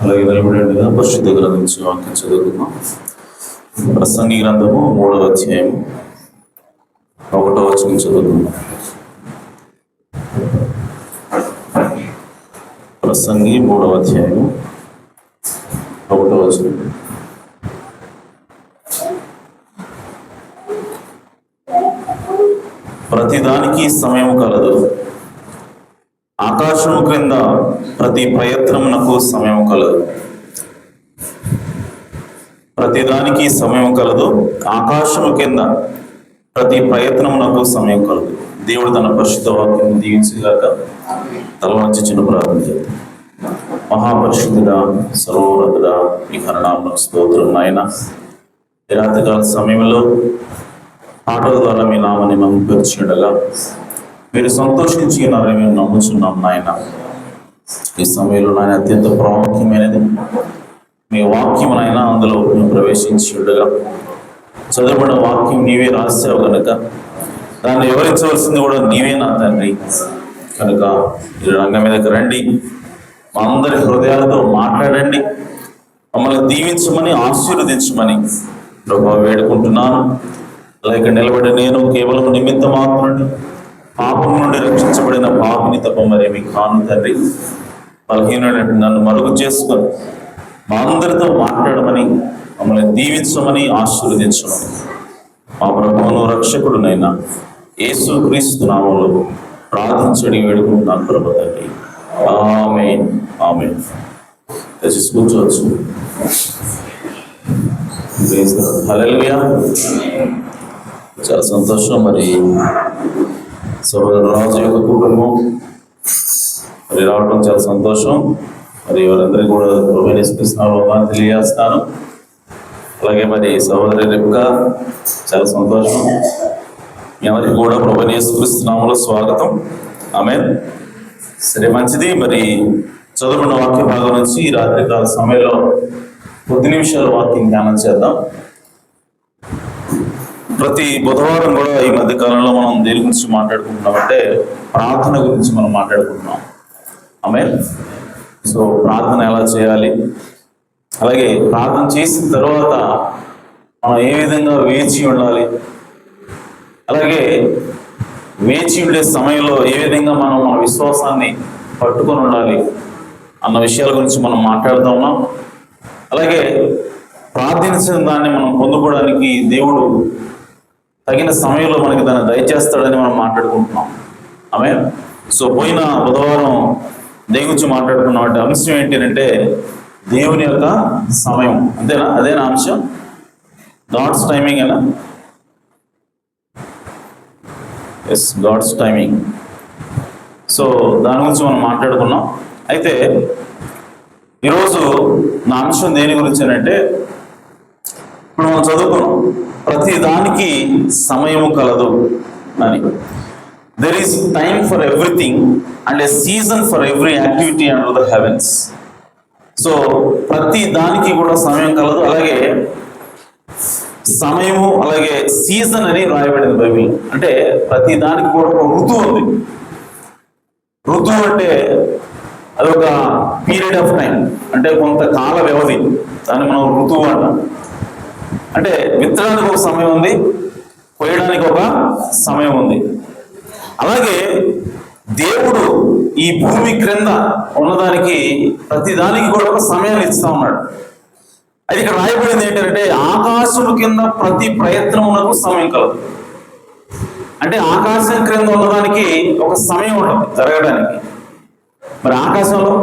అలాగే నిలబడిగా పరిశుద్ధ గ్రంథం నుంచి వాక్యం చదువుకుందాం. ప్రసంగి గ్రంథము 3వ అధ్యాయం 1వ వచనం చదువుకుందాం. ప్రసంగి 3వ అధ్యాయం 1వ వచనం. ప్రతిదానికి సమయం కలదు, ఆకాశము క్రింద ప్రతి ప్రయత్నమునకు సమయం కలదు. ప్రతిదానికి సమయం కలదు, ఆకాశము కింద ప్రతి ప్రయత్నమునకు సమయం కలదు. దేవుడు తన పరిశుద్ధ వాక్యం దీవించుగాక. తల వంచి చిన్న ప్రార్థన చేద్దాం. మహాపరిశుద్ధుడా, సర్వోన్నతుడా, మీ ఘననామమునకు స్తోత్రం నాయన. ఈ రాత్రికాల సమయంలో పాటల ద్వారా మీ నామాన్ని మహిమపరిచి ఉండగా మీరు సంతోషించి ఉన్నారని మేము నమ్ముచున్నాం నాయన. ఈ సమయంలో నాయన అత్యంత ప్రాముఖ్యమైనది మీ వాక్యం నాయన. అందులో మేము ప్రవేశించి ఉండగా చదవబడిన వాక్యం నీవే రాసావు కనుక దాన్ని వివరించవలసింది కూడా నీవే నా తండ్రి. కనుక ఈ రంగం మీదకి రండి, మా అందరి హృదయాలతో మాట్లాడండి, మమ్మల్ని దీవించమని ఆశీర్వదించమని ప్రభావ వేడుకుంటున్నాను. అలాగే నిలబడి నేను కేవలం నిమిత్త మాత్రుని, పాపం నుండి రక్షించబడిన పాపిని తప్ప మరేమి కాను తండ్రి. బలహీనుడు నన్ను మరుగు చేసుకొని మా అందరితో మాట్లాడమని, మమ్మల్ని దీవించమని ఆశీర్వదించమని మా ప్రభువును రక్షకుడునైనా యేసు క్రీస్తు నామములో ప్రార్థించడి వేడుకుంటున్నాను ప్రభు తండ్రి. ఆమేన్, ఆమేన్. దయచేసి కూర్చోవచ్చు. హల్లెలూయా. చాలా సంతోషం. మరి సోదరుడు రాజు యొక్క కుటుంబం మరి రావడం చాలా సంతోషం. మరి వారందరికీ కూడా ప్రభువుని తెలియజేస్తాను. అలాగే మరి సహోదరి రిబ్కా, చాలా సంతోషం. ఎవరికి కూడా ప్రభువుని యేసుక్రీస్తునామములో స్వాగతం. ఆమేన్. సరే, మంచిది. మరి చదువుకున్న వాక్య భాగం నుంచి రాత్రికాల సమయంలో కొద్ది నిమిషాల వాక్యం ధ్యానం చేద్దాం. ప్రతి బుధవారం కూడా ఈ మధ్య కాలంలో మనం దేని గురించి మాట్లాడుకుంటున్నామంటే ప్రార్థన గురించి మనం మాట్లాడుకుంటున్నాం. ఆమేన్. సో ప్రార్థన ఎలా చేయాలి, అలాగే ప్రార్థన చేసిన తర్వాత మనం ఏ విధంగా వేచి ఉండాలి, అలాగే వేచి ఉండే సమయంలో ఏ విధంగా మనం మన విశ్వాసాన్ని పట్టుకొని ఉండాలి అన్న విషయాల గురించి మనం మాట్లాడుతూ ఉన్నాం. అలాగే ప్రార్థించిన దాన్ని మనం పొందుకోవడానికి దేవుడు తగిన సమయంలో మనకి దాన్ని దయచేస్తాడని మనం మాట్లాడుకుంటున్నాం. ఆమేన్. సో పోయిన బుధవారం దేవుని గురించి మాట్లాడుకున్న వాటి అంశం ఏంటంటే దేవుని యొక్క సమయం. అంతేనా? అదేనా అంశం? గాడ్స్ టైమింగ్ ఎలా? Yes, God's timing. సో దాని గురించి మనం మాట్లాడుకున్నాం. అయితే ఈరోజు నా అంశం దేని గురించి అంటే, ఇప్పుడు మనం చదువుకున్నాం ప్రతి దానికి సమయము కలదు అని. There is time for everything and a season for every activity under the heavens. So ప్రతి దానికి కూడా సమయం కలదు, అలాగే సమయము అలాగే సీజన్ అని రాయబడింది బైబిల్. అంటే ప్రతి దానికి కూడా ఒక ఋతువు ఉంది. ఋతువు అంటే అదొక పీరియడ్ ఆఫ్ టైం, అంటే కొంతకాల వ్యవధి, దాన్ని మనం ఋతువు అంటాం. అంటే విత్తడానికి ఒక సమయం ఉంది, కోయడానికి ఒక సమయం ఉంది. అలాగే దేవుడు ఈ భూమి క్రింద ఉన్నదానికి ప్రతి దానికి కూడా ఒక సమయాన్ని ఇస్తా ఉన్నాడు. అది ఇక్కడ రాయబడింది ఏంటంటే, ఆకాశం కింద ప్రతి ప్రయత్నమునకు సమయం కలదు. అంటే ఆకాశం క్రింద ఉన్నదానికి ఒక సమయం ఉండదు జరగడానికి. మరి ఆకాశంలో,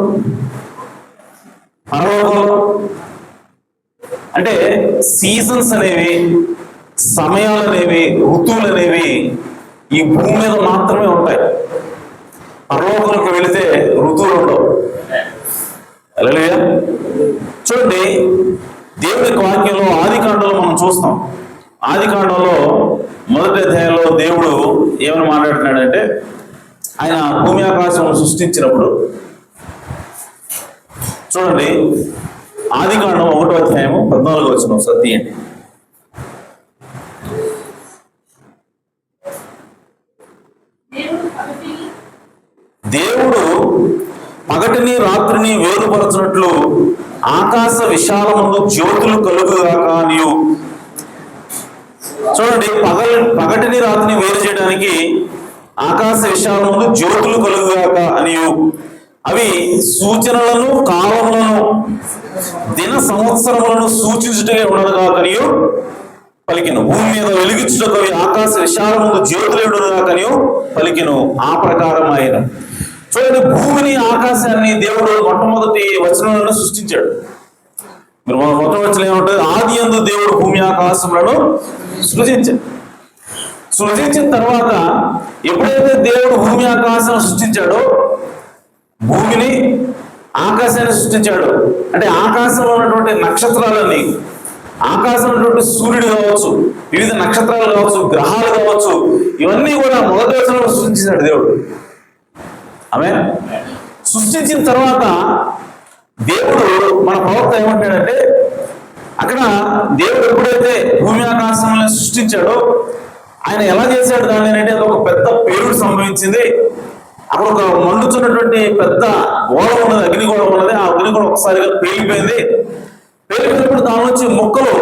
పరలోకంలో అంటే సీజన్స్ అనేవి, సమయాలు అనేవి, ఋతువులు అనేవి ఈ భూమి మీద మాత్రమే ఉంటాయి. పరలోకంలోకి వెళితే ఋతువులు ఉండవు. హల్లెలూయా. చూడండి, దేవుని వాక్యంలో ఆదికాండంలో మనం చూస్తాం. ఆదికాండంలో మొదటి అధ్యాయంలో దేవుడు ఏమని మాట్లాడుతున్నాడంటే, ఆయన భూమి ఆకాశం సృష్టించినప్పుడు చూడండి, ఆదికాండం 1వ అధ్యాయము 14వ వచనం సత్యండి. దేవుడు పగటిని రాత్రిని వేరుపరచినట్లు ఆకాశ విశాలమందు జ్యోతులు కలుగుగాక అనియు. చూడండి, పగటిని రాత్రిని వేరు చేయడానికి ఆకాశ విశాలమందు జ్యోతులు కలుగుగాక అనియు. అవి సూచనలను, కాలములను, దిన సంవత్సరములను సూచించుటకే ఉండదుగాకనియు పలికెను. భూమి మీద వెలిగించుటకు ఆకాశ విశాలమందు జ్యోతులు ఉండదుగాకనియు పలికెను. ఆ ప్రకారం ఆయన. చూడండి, భూమిని ఆకాశాన్ని దేవుడు మొట్టమొదటి వచనంలో సృష్టించాడు. మీరు మొట్టమొదటి వచనం ఏమంటుంది? ఆది యందు దేవుడు భూమి ఆకాశములను సృజించాడు. సృజించిన తర్వాత ఎప్పుడైతే దేవుడు భూమి ఆకాశం సృష్టించాడో, భూమిని ఆకాశాన్ని సృష్టించాడు. అంటే ఆకాశంలో ఉన్నటువంటి నక్షత్రాలన్నీ, ఆకాశంలో ఉన్నటువంటి సూర్యుడు కావచ్చు, వివిధ నక్షత్రాలు కావచ్చు, గ్రహాలు కావచ్చు, ఇవన్నీ కూడా మొదటి వచనంలో సృష్టించాడు దేవుడు. ఆమె సృష్టించిన తర్వాత దేవుడు, మన ప్రవక్త ఏమంటాడంటే, అక్కడ దేవుడు ఎప్పుడైతే భూమి ఆకాశాలను సృష్టించాడో ఆయన ఎలా చేశాడు దాన్ని అంటే, అది ఒక పెద్ద పేలుడు సంభవించింది. అక్కడ ఒక మండుతున్నటువంటి పెద్ద గోళం ఉన్నది, అగ్నిగోళం ఉన్నది. ఆ అగ్నిగోళం ఒకసారిగా పేలిపోయింది. పేలిపోయినప్పుడు దాని నుంచి మొక్కలు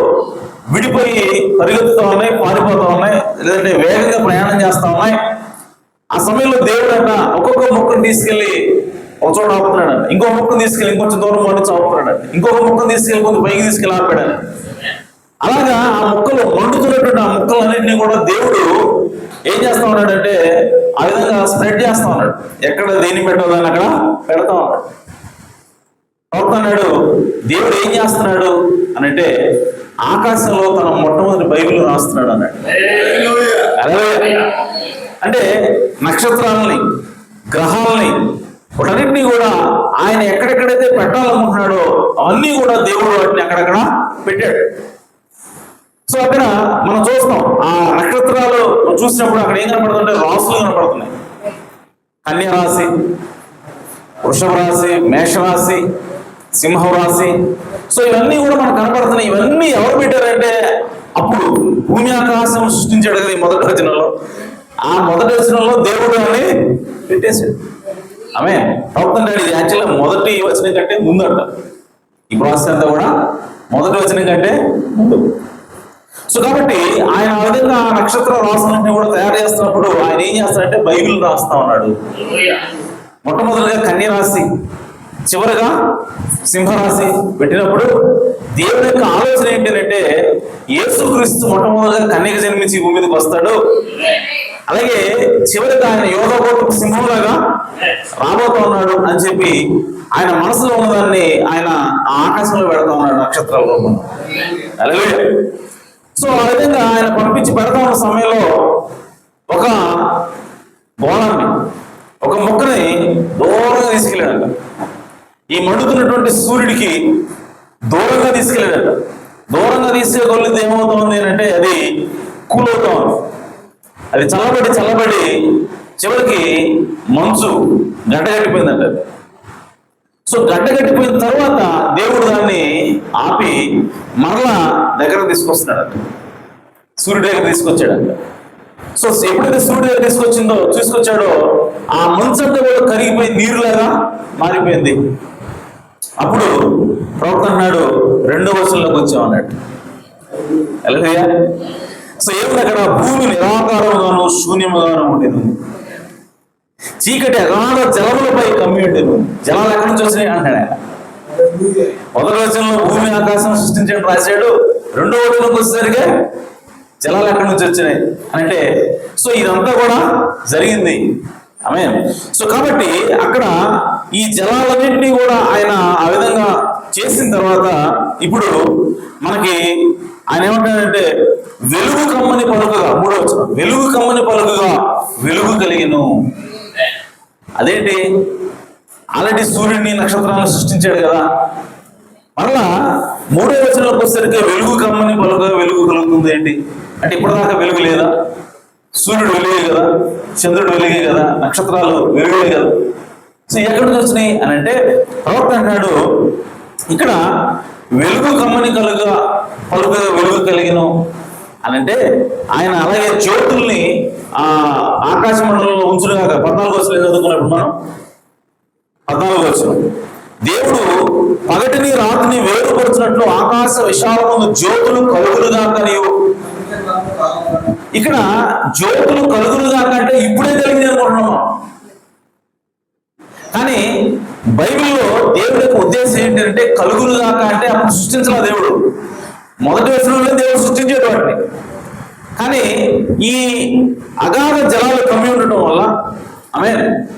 విడిపోయి పరిగెత్తుతూ ఉన్నాయి, పారిపోతూ ఉన్నాయి, లేదంటే వేగంగా ప్రయాణం చేస్తూ ఉన్నాయి. ఆ సమయంలో దేవుడు అంట ఒక్కొక్క మొక్కను తీసుకెళ్లి ఒక చోట ఆపుతున్నాడు, ఇంకో మొక్కను తీసుకెళ్ళి ఇంకొంచెం దూరం పండించి ఆపుతున్నాడు, ఇంకొక మొక్కను తీసుకెళ్ళి కొంచెం పైకి తీసుకెళ్ళి ఆపాడు. అలాగా ఆ మొక్కలు మండుతున్నటువంటి ఆ మొక్కలన్నింటినీ కూడా దేవుడు ఏం చేస్తా ఉన్నాడంటే, ఆ విధంగా స్ప్రెడ్ చేస్తా ఉన్నాడు. ఎక్కడ దేన్ని పెట్టాలని అక్కడ పెడతా ఉన్నాడు. అన్నాడు దేవుడు ఏం చేస్తున్నాడు అని అంటే, ఆకాశంలో తన మొట్టమొదటి బైబిల్ రాస్తున్నాడు అన్నాడు. అంటే నక్షత్రాలని, గ్రహాలని, వాటన్నిటినీ కూడా ఆయన ఎక్కడెక్కడైతే పెట్టాలనుకుంటున్నాడో అవన్నీ కూడా దేవుడు వాటిని అక్కడక్కడ పెట్టాడు. సో అక్కడ మనం చూస్తాం, ఆ నక్షత్రాలు చూసినప్పుడు అక్కడ ఏం కనపడుతుంటే రాసులు కనపడుతున్నాయి. కన్య రాశి, వృషభ రాశి, మేషరాశి, సింహ రాశి. సో ఇవన్నీ కూడా మనకు కనపడుతున్నాయి. ఇవన్నీ ఎవరు పెట్టారంటే, అప్పుడు భూమి ఆకాశం సృష్టించాడు కదా ఈ మొదటి వచనంలో. ఆ మొదటి వచనంలో దేవుడు అని పెట్టేశాడు. ఆమె ప్రవక్త ఇది యాక్చువల్గా మొదటి వచనం కంటే ముందు అంట. ఈ ప్రాసెస్ అంతా కూడా మొదటి వచనం కంటే ముందు. సో కాబట్టి ఆయన ఆ విధంగా నక్షత్ర రాసులన్నీ కూడా తయారు చేస్తున్నప్పుడు ఆయన ఏం చేస్తాడంటే బైబిల్ రాస్తా ఉన్నాడు. మొట్టమొదటిగా కన్య రాశి, చివరిగా సింహరాశి పెట్టినప్పుడు దేవుని యొక్క ఆలోచన ఏంటంటే, యేసుక్రీస్తు మొట్టమొదటిగా కన్యక జన్మించి భూమి మీదకి వస్తాడు. అలాగే చివరిగా ఆయన యోధకోటకు సింహంలాగా రాబోతా ఉన్నాడు అని చెప్పి ఆయన మనసులో ఉన్నదాన్ని ఆయన ఆకాశంలో పెడతా ఉన్నాడు నక్షత్రాల రూపంలో. అలాగే సో ఆ విధంగా ఆయన పంపించి పెడతా ఉన్న సమయంలో ఒక గోళాన్ని, ఒక మొక్కని దూరంగా తీసుకెళ్ళాడు. ఈ మండుతున్నటువంటి సూర్యుడికి దూరంగా తీసుకెళ్ళాడట. దూరంగా తీసుకెళ్ళి ఏమవుతుంది అంటే అది కూల్ అవుతా ఉంది. అది చల్లబడి చివరికి మంచు గడ్డగట్టిపోయిందంట. సో గడ్డగట్టిపోయిన తర్వాత దేవుడు దాన్ని ఆపి మరలా దగ్గర తీసుకొస్తున్నాడట, సూర్యుడి దగ్గర తీసుకొచ్చాడంట. సో ఎప్పుడైతే సూర్యుడి దగ్గర తీసుకొచ్చాడో ఆ మంచంతా కూడా కరిగిపోయి నీరులాగా మారిపోయింది. అప్పుడు ప్రవక్త అన్నాడు, 2వ వచనంలోకి వచ్చామన్నట్టు. హల్లెలూయా. సో ఏమిటి అక్కడ? భూమి నిరాకారముగాను శూన్యముగాను ఉండేది, చీకటి అగాధ జలములపై కమ్మి ఉండేది. జలాలు ఎక్కడి నుంచి వచ్చినాయి అంటాడు ఆయన. 1వ వచనంలో భూమి ఆకాశం సృష్టించడం రాశాడు. 2వ వచనంలోకి వచ్చేసరికి జలాలు ఎక్కడి నుంచి వచ్చినాయి అంటే, సో ఇదంతా కూడా జరిగింది. ఆమేన్. సో కాబట్టి అక్కడ ఈ జలాలన్నింటినీ కూడా ఆయన ఆ విధంగా చేసిన తర్వాత ఇప్పుడు మనకి ఆయన ఏమంటాడంటే, వెలుగు కమ్మని పలుకగా, 3వ వచనం, వెలుగు కమ్మని పలుకగా వెలుగు కలిగెను. అదేంటి? ఆల్రెడీ సూర్యుడిని నక్షత్రాలను సృష్టించాడు కదా. మరలా 3వ వచనంలోకి వచ్చేసరికి వెలుగు కమ్మని పలుకగా వెలుగు కలుగుతుంది ఏంటి అంటే, ఇప్పటిదాకా వెలుగు లేదా? సూర్యుడు వెలుగే కదా, చంద్రుడు వెలుగే కదా, నక్షత్రాలు వెలుగే కదా. సో ఎక్కడి నుంచి వచ్చినాయి అని అంటే, ప్రవక్త అంటాడు ఇక్కడ వెలుగు కమ్మని పలుకగా వెలుగు కలిగెను అని అంటే, ఆయన అలాగే జ్యోతుల్ని ఆకాశ మండలంలో ఉంచుడుగాక. 14వ వచనం చదువుకున్నప్పుడు మనం 14వ వచనం, దేవుడు పగటిని రాత్రిని వేరుపరుచినట్లు ఆకాశ విశాలమును జ్యోతులు కలుగులుగాక. నీవు ఇక్కడ జ్యోతులు కలుగులుగాక అంటే ఇప్పుడే కలిగింది అనుకుంటున్నాము. కానీ బైబిల్లో దేవుడి యొక్క ఉద్దేశం ఏంటంటే, కలుగులుగాక అంటే అప్పుడు సృష్టించాల దేవుడు. మొదటి వచనంలో దేవుడు సృష్టించేట వాటిని. కానీ ఈ అగాధ జలాలు కమ్మి ఉండటం వల్ల,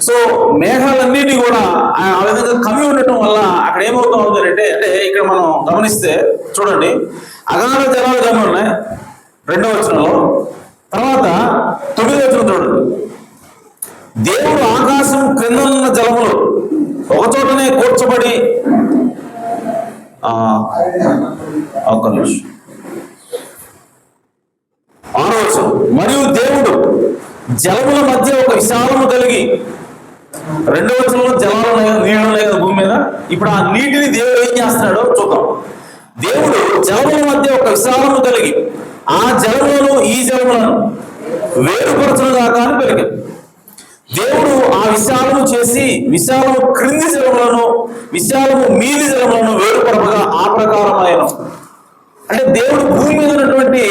సో మేఘాలన్నిటినీ కూడా ఆ విధంగా కమ్మి ఉండటం వల్ల అక్కడ ఏమవుతా ఉంది అంటే ఇక్కడ మనం గమనిస్తే చూడండి, అగాధ జలాలు కమ్మి ఉన్నాయి 2వ వచనంలో. తర్వాత 9వ వచనం చూడండి, దేవుడు ఆకాశం క్రింద ఉన్న జలములు ఒకచోటనే కూర్చబడి, ఒక్క నిమిషం, 6వ వచనం, మరియు దేవుడు జలముల మధ్య ఒక విశాలము కలిగి. 2వ వచనంలో జలాలు ఉన్నాయి, నీళ్లు ఉన్నాయి కదా భూమి మీద. ఇప్పుడు ఆ నీటిని దేవుడు ఏం చేస్తున్నాడో చూద్దాం. దేవుడు జలముల మధ్య ఒక విశాలము కలిగి ఆ జలములను ఈ జలములను వేరుపరచునుగాక అని పలికాడు. దేవుడు ఆ విశాలము చేసి విశాలము క్రింది జలములను విశాలము మీది జలములను వేరుపరపగా ఆ ప్రకారం ఆయన. అంటే దేవుడు భూమి మీద ఉన్నటువంటి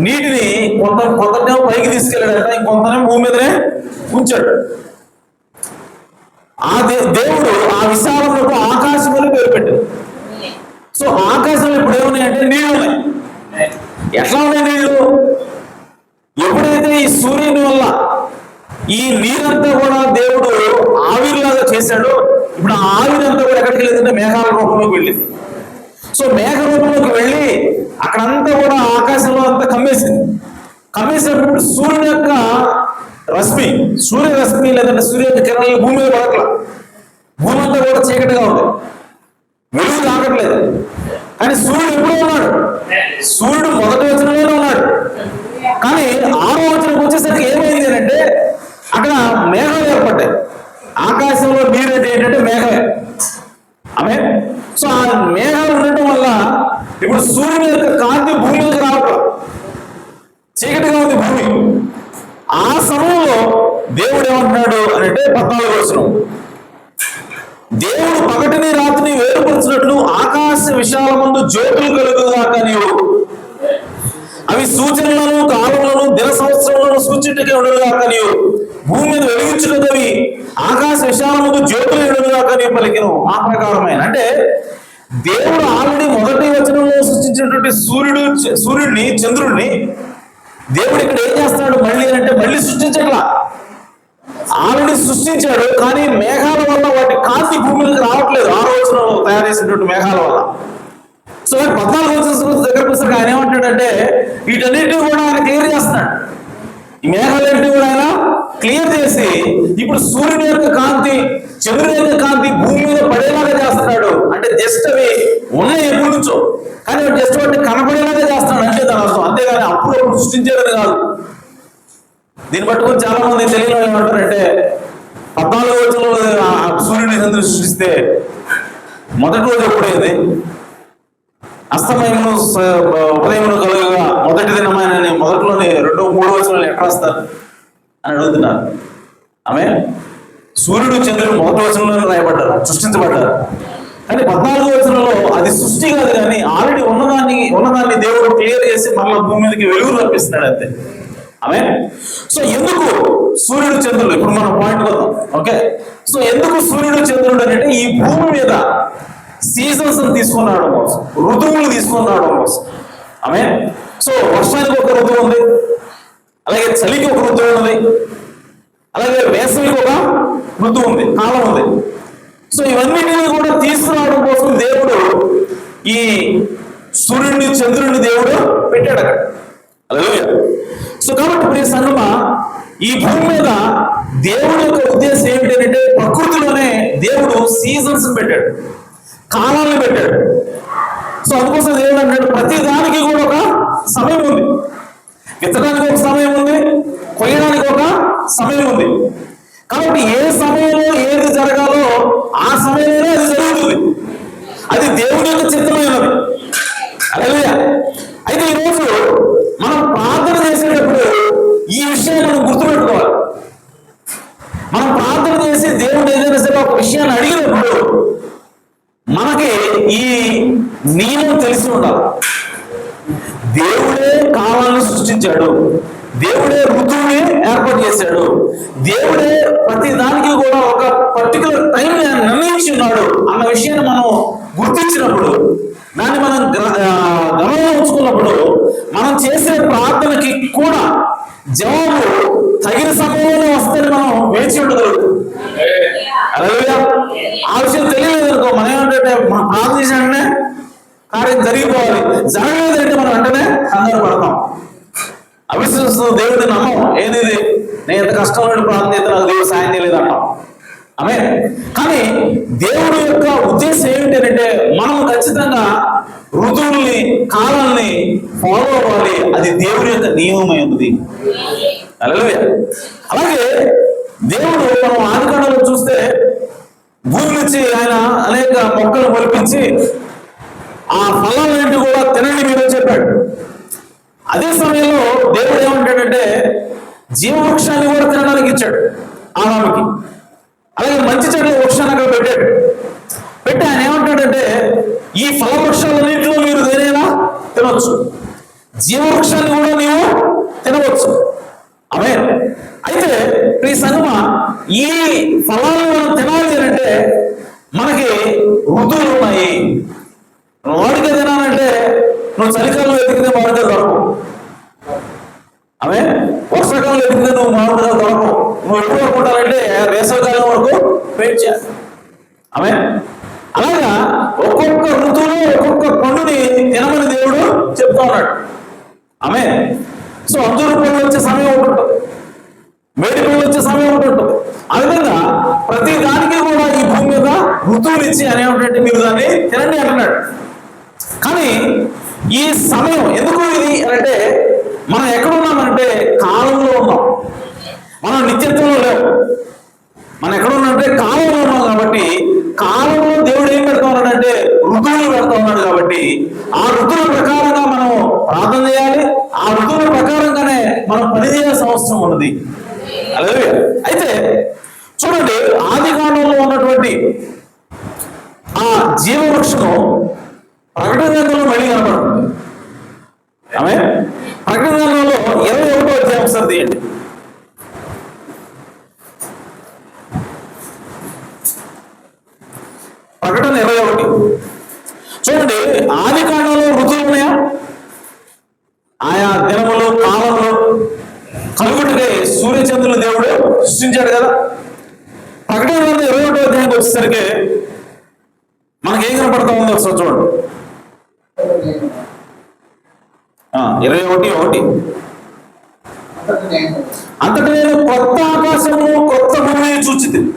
నీటిని కొంతనేమో పైకి తీసుకెళ్ళాడట, ఇంకొంతనే భూమి మీదనే ఉంచాడు. దేవుడు ఆ విశాలములకు ఆకాశములు పేరు పెట్టాడు. సో ఆకాశంలో ఇప్పుడు ఏమున్నాయంటే నీళ్లు ఉన్నాయి. ఎట్లా ఉన్నాయి నీళ్లు? ఎప్పుడైతే ఈ సూర్యుని వల్ల ఈ నీరంతా కూడా దేవుడు ఆవిరిలాగా చేశాడో, ఇప్పుడు ఆ ఆవిరంతా కూడా ఎక్కడికి వెళ్ళిందంటే మేఘాల రూపంలోకి వెళ్ళింది. సో మేఘ రూపంలోకి వెళ్ళి అక్కడంతా కూడా ఆకాశంలో అంతా కమ్మేసినప్పుడు సూర్యుని యొక్క సూర్యరశ్మి లేదంటే సూర్య యొక్క కిరణాలు భూమి మీద పడట్ల, భూమి అంతా కూడా చీకటిగా ఉంది, వెలుగు రావట్లేదు. కానీ సూర్యుడు ఎప్పుడూ ఉన్నాడు, సూర్యుడు 1వ వచనంలోనే ఉన్నాడు. కానీ 6వ వచనంకి వచ్చేసరికి ఏమైంది అంటే అక్కడ మేఘాలు ఏర్పడ్డాయి. ఆకాశంలో నీరు అంటే ఏంటంటే మేఘమే. సో ఆ మేఘాలు ఉండటం వల్ల ఇప్పుడు సూర్యుని యొక్క కాంతి భూమి మీదకి రావట్లేదు, చీకటిగా ఉంది భూమి. ఆ సమయంలో దేవుడు ఏమంటున్నాడు అని అంటే 14వ వచనం, దేవుడు పగటిని రాత్రిని వేరుపరిచినట్లు ఆకాశ విశాలమందు జ్యోతులు కలుగుగాక. నీవు అవి సూచనలను కాలములను దిన సంవత్సరములను సూచించకే ఉండదుగాక. నీవు భూమి మీద వెలిగించున్నవి ఆకాశ విశాలముందు జ్యోతులు ఉండదుగాక నీవు పలికెను ఆ ప్రకారమైన. అంటే దేవుడు ఆల్రెడీ 1వ వచనంలో సృష్టించినటువంటి సూర్యుడిని చంద్రుడిని దేవుడు ఇక్కడ ఏం చేస్తున్నాడు మళ్ళీ సృష్టించట్లా. ఆల్రెడీ సృష్టించాడు, కానీ మేఘాల వల్ల వాటి కాంతి భూమికి రావట్లేదు. 6వ వచనంలో తయారు చేసినటువంటి మేఘాల వల్ల. సో 14వ వచనం దగ్గరకు వస్తే ఆయన ఏమంటాడంటే వీటన్నిటిని కూడా ఆయన క్లియర్ చేస్తున్నాడు. ఈ మేఘాలన్నింటినీ కూడా ఆయన క్లియర్ చేసి ఇప్పుడు సూర్యుని యొక్క కాంతి చంద్రుని యొక్క కాంతి భూమి మీద పడేలాగా చేస్తున్నాడు. అంటే జస్ట్ అవి ఉన్నాయి ఎప్పటి నుంచో, కానీ జస్ట్ వాటిని కనపడేలాగా చేస్తున్నాడు అంటే దాని అర్థం. అంతేగాని అప్పుడు సృష్టించేదని కాదు. దీన్ని పట్టుకొని చాలా మంది తెలియని ఏమంటారంటే 14వ వచనంలో సూర్యుని చంద్రుని సృష్టిస్తే మొదటి రోజు ఎప్పుడైంది? అస్తమయమును ఉదయమును కలుగగా మొదటి దినమైన మొదట్లోనే 2, 3 వచనాలు ఎట్లా వస్తారు అని అడుగుతున్నారు. ఆమె సూర్యుడు చంద్రుడు మొదటి వచనంలోనే రాయబడ్డారు, సృష్టించబడ్డారు. కానీ 14వ వచనంలో అది సృష్టి కాదు, కానీ ఆల్రెడీ ఉన్నదాన్ని దేవుడు క్లియర్ చేసి మళ్ళీ భూమి మీదకి వెలుగు రప్పిస్తున్నాడు అంతే. ఆమె సో ఎందుకు సూర్యుడు చంద్రుడు? ఇప్పుడు మనం పాయింట్ వద్దాం. ఓకే, సో ఎందుకు సూర్యుడు చంద్రుడు అంటే ఈ భూమి మీద సీజన్స్ తీసుకొని రావడం కోసం, ఋతువులు తీసుకొని రావడం కోసం. ఆమె సో వర్షానికి ఒక ఋతువు ఉంది, అలాగే చలికి ఒక ఋతువు ఉంది, అలాగే వేసవికి ఒక ఋతువు ఉంది, కాలం ఉంది. సో ఇవన్నిటిని కూడా తీసుకురావడం కోసం దేవుడు ఈ సూర్యుడిని చంద్రుడిని దేవుడు పెట్టాడు అక్కడ. హల్లెలూయా. సో కాబట్టి ప్రియ సంగమా, ఈ భూమి మీద దేవుడి యొక్క ఉద్దేశం ఏమిటంటే ప్రకృతిలోనే దేవుడు సీజన్స్ పెట్టాడు, కాలాలను పెట్టాడు. సో అందుకోసం దేవుడు అంటాడు ప్రతి దానికి కూడా ఒక సమయం ఉంది. విత్తడానికి ఒక సమయం ఉంది, కొయ్యడానికి ఒక సమయం ఉంది. కాబట్టి ఏ సమయంలో ఏది జరగాలో ఆ సమయంలోనే అది జరుగుతుంది. అది దేవుడి యొక్క చిత్తమైనది. హల్లెలూయా. అయితే ఈరోజు మనం ప్రార్థన చేసేటప్పుడు ఈ విషయాన్ని మనం గుర్తుపెట్టుకోవాలి. మనం ప్రార్థన చేసి దేవుడు ఏదైనా సరే ఒక విషయాన్ని అడిగినప్పుడు మనకి ఈ నియమం తెలిసి ఉండాలి. దేవుడే కాలాన్ని సృష్టించాడు, దేవుడే ఋతువుని ఏర్పాటు చేశాడు, దేవుడే ప్రతి దానికి కూడా ఒక పర్టికులర్ టైం నిర్ణయించి ఉన్నాడు అన్న విషయాన్ని మనం గుర్తించినప్పుడు, దాన్ని మనం గమనంలో ఉంచుకున్నప్పుడు మనం చేసే ప్రార్థనకి కూడా జవాబు తగిన సమయంలో వస్తే మనం వేచి ఉండగలుగుతాం. ఆ విషయం తెలియలేదు అనుకో, మనం ఏమంటే మనం ప్రార్థన చేసినట్టే కార్యం జరిగిపోవాలి, జరగలేదంటే మనం వెంటనే కంగారు పడతాం, అవిశ్వాసం, దేవుడిని నమ్మం. ఏది నేను ఎంత కష్టంలో ప్రార్థన చేస్తే నాకు దేవుడు సాయం చేయలేదు అంటాం. ఆమె కానీ దేవుడు యొక్క ఉద్దేశం ఏమిటంటే మనం ఖచ్చితంగా ఋతువుల్ని, కాలాల్ని ఫాలో అవ్వాలి. అది దేవుడి యొక్క నియమమై ఉంది. హల్లెలూయా. అలాగే దేవుడు మనం ఆదికాండంలో చూస్తే భూమి నుంచి ఆయన అనేక మొక్కలు మొలిపించి ఆ ఫలాలన్నింటి కూడా తినండి మీరు చెప్పాడు. అదే సమయంలో దేవుడు ఏమంటాడంటే జీవవృక్షాన్ని కూడా తినడానికి ఇచ్చాడు ఆదాముకి. అలాగే మంచి చెట్ల వృక్షాన్ని అక్కడ పెట్టాడు. పెట్టి ఆయన ఏమంటాడంటే ఈ ఫల వృక్షాలన్నింటిలో మీరు దేనైనా తినవచ్చు, జీవవృక్షాన్ని కూడా నీవు తినవచ్చు. ఆమె అయితే ఈ సంగమ ఈ ఫలాలను మనం తినాలి అంటే మనకి ఋతువులు ఉన్నాయి. వాడికే తినాలంటే నువ్వు చలికాలం ఎదిగితే మామిడికాయలు దొరకవు. ఆమె వర్షాకాలం ఎదిగితే నువ్వు మామిడికాయలు దొరకవు. నువ్వు ఎప్పుడు అనుకుంటానంటే వేసవికాలం వరకు వెయిట్ చేయాలి. ఆమె అలాగా ఒక్కొక్క ఋతువులో ఒక్కొక్క పండుని తినమని దేవుడు చెప్తా ఉన్నాడు. ఆమె సో అంజూరు పళ్ళు వచ్చే సమయం ఒకటి ఉంటుంది, వేడి పళ్ళు వచ్చే సమయం ఒకటి ఉంటుంది. ఆ విధంగా ప్రతి దానికి కూడా ఈ భూమి మీద ఋతువులు ఇచ్చి అనేటువంటి మీరు దాన్ని తినండి అంటున్నాడు. కానీ ఈ సమయం ఎందుకు ఇది అంటే మనం ఎక్కడున్నామంటే కాలంలో ఉన్నాం, మనం నిత్యత్వంలో లేవు. మనం ఎక్కడున్నామంటే కాలంలో ఉన్నాం. కాబట్టి కాలంలో దేవుడు ఏం పెడతా ఉన్నాడంటే ఋతువులు పెడతా ఉన్నాడు. కాబట్టి ఆ ఋతువుల ప్రకారంగా మనం ప్రార్థన చేయాలి, ఆ ఋతువుల ప్రకారంగానే మనం పని చేయాల్సిన అవసరం ఉన్నది. అలాగే అయితే చూడండి, ఆదికాండంలో ఉన్నటువంటి ఆ జీవవృక్షము ప్రకటన గ్రంథంలో మళ్ళీ కనపడుతుంది. ఆమె ప్రకటన గ్రంథంలో 21వ అధ్యాయం ఒకసారి తీయండి. ప్రకటన 21 చూడండి. ఆది కాండంలో ఋతువులు ఉన్నాయా? ఆయా దినములు, కాలంలో కలుగుటకై సూర్యచంద్రులు దేవుడు సృష్టించాడు కదా. ప్రకటన గ్రంథం 21వ అధ్యాయానికి వచ్చేసరికి మనకేం కనపడతా ఉందో ఒకసారి చూడండి. 21:1 అంతటి నేను కొత్త ఆకాశము కొత్త భూమిని చూచితిని.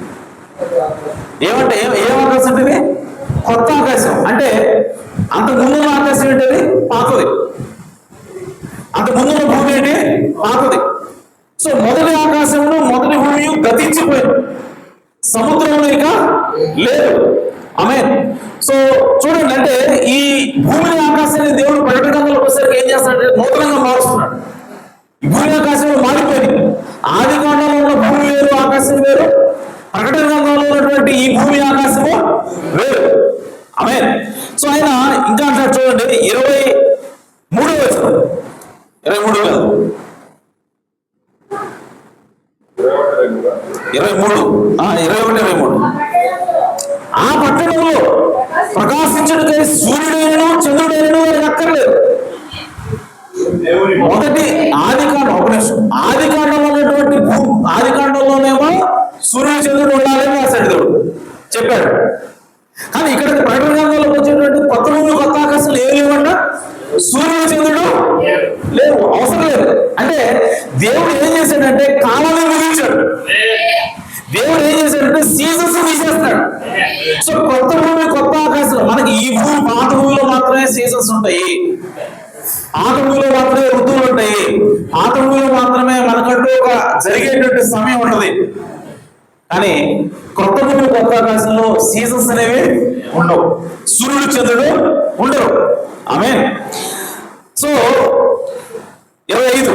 ఏమంటే ఏం ఆకాశం అంటే కొత్త ఆకాశం. అంటే అంత ముందున్న ఆకాశం ఏంటది? పాతది. అంత ముందున్న భూమి ఏంటి? పాతది. సో మొదటి ఆకాశంలో మొదటి భూమి గతించిపోయింది, సముద్రంలో ఇక లేదు. ఆమేన్. సో చూడండి, అంటే ఈ భూమిని ఆకాశాన్ని దేవుడు ప్రకటన గ్రంథంలోకి వచ్చేసరికి ఏం చేస్తాడంటే నూతనంగా మారుస్తున్నాడు. ఈ భూమి ఆకాశంలో మారిపోయింది. ఆది కాండంలో ఉన్న భూమి వేరు, ఆకాశం వేరు. ప్రకటన గ్రంథంలో ఉన్నటువంటి ఈ భూమి ఆకాశము వేరు. ఆమేన్. సో ఆయన ఇంకా అంటాడు చూడండి, 23వ వచనం, 23 కాదు 21, 23. ఆ పట్టణంలో ప్రకాశించడానికి సూర్యుడైనను చంద్రుడైనను వారికి అక్కర్లేదు. మొదటి ఆది కాండం, ఒక నిమిషం, ఆది కాండంలో ఉన్నటువంటి ఆది కాండంలోనేమో సూర్యుడు చంద్రుడు ఉండాలని రాశాడు, దేవుడు చెప్పాడు. కానీ ఇక్కడ ప్రకటన గ్రంథంలోకి వచ్చేటువంటి కొత్త భూమి కొత్త ఆకాశాలు ఏం లేవంట, సూర్యుడు చంద్రుడు లేవు, అవసరం లేదు. అంటే దేవుడు ఏం చేశాడంటే కాలాన్ని ముగించాడు. దేవుడు ఏం చేశాడంటే సీజన్స్ తీసేస్తాడు. సో కొత్త భూమి కొత్త ఆకాశం, మనకి ఈ భూమి పాత భూమిలో మాత్రమే సీజన్స్ ఉంటాయి, పాత భూమిలో మాత్రమే ఋతువులు ఉంటాయి, పాత భూమిలో మాత్రమే మనకంటూ ఒక జరిగేటువంటి సమయం ఉంటది. కానీ కొత్త భూమి కొత్త ఆకాశంలో సీజన్స్ అనేవి ఉండవు, సూర్యుడు చంద్రుడు ఉండరు. ఆమేన్. సో 25,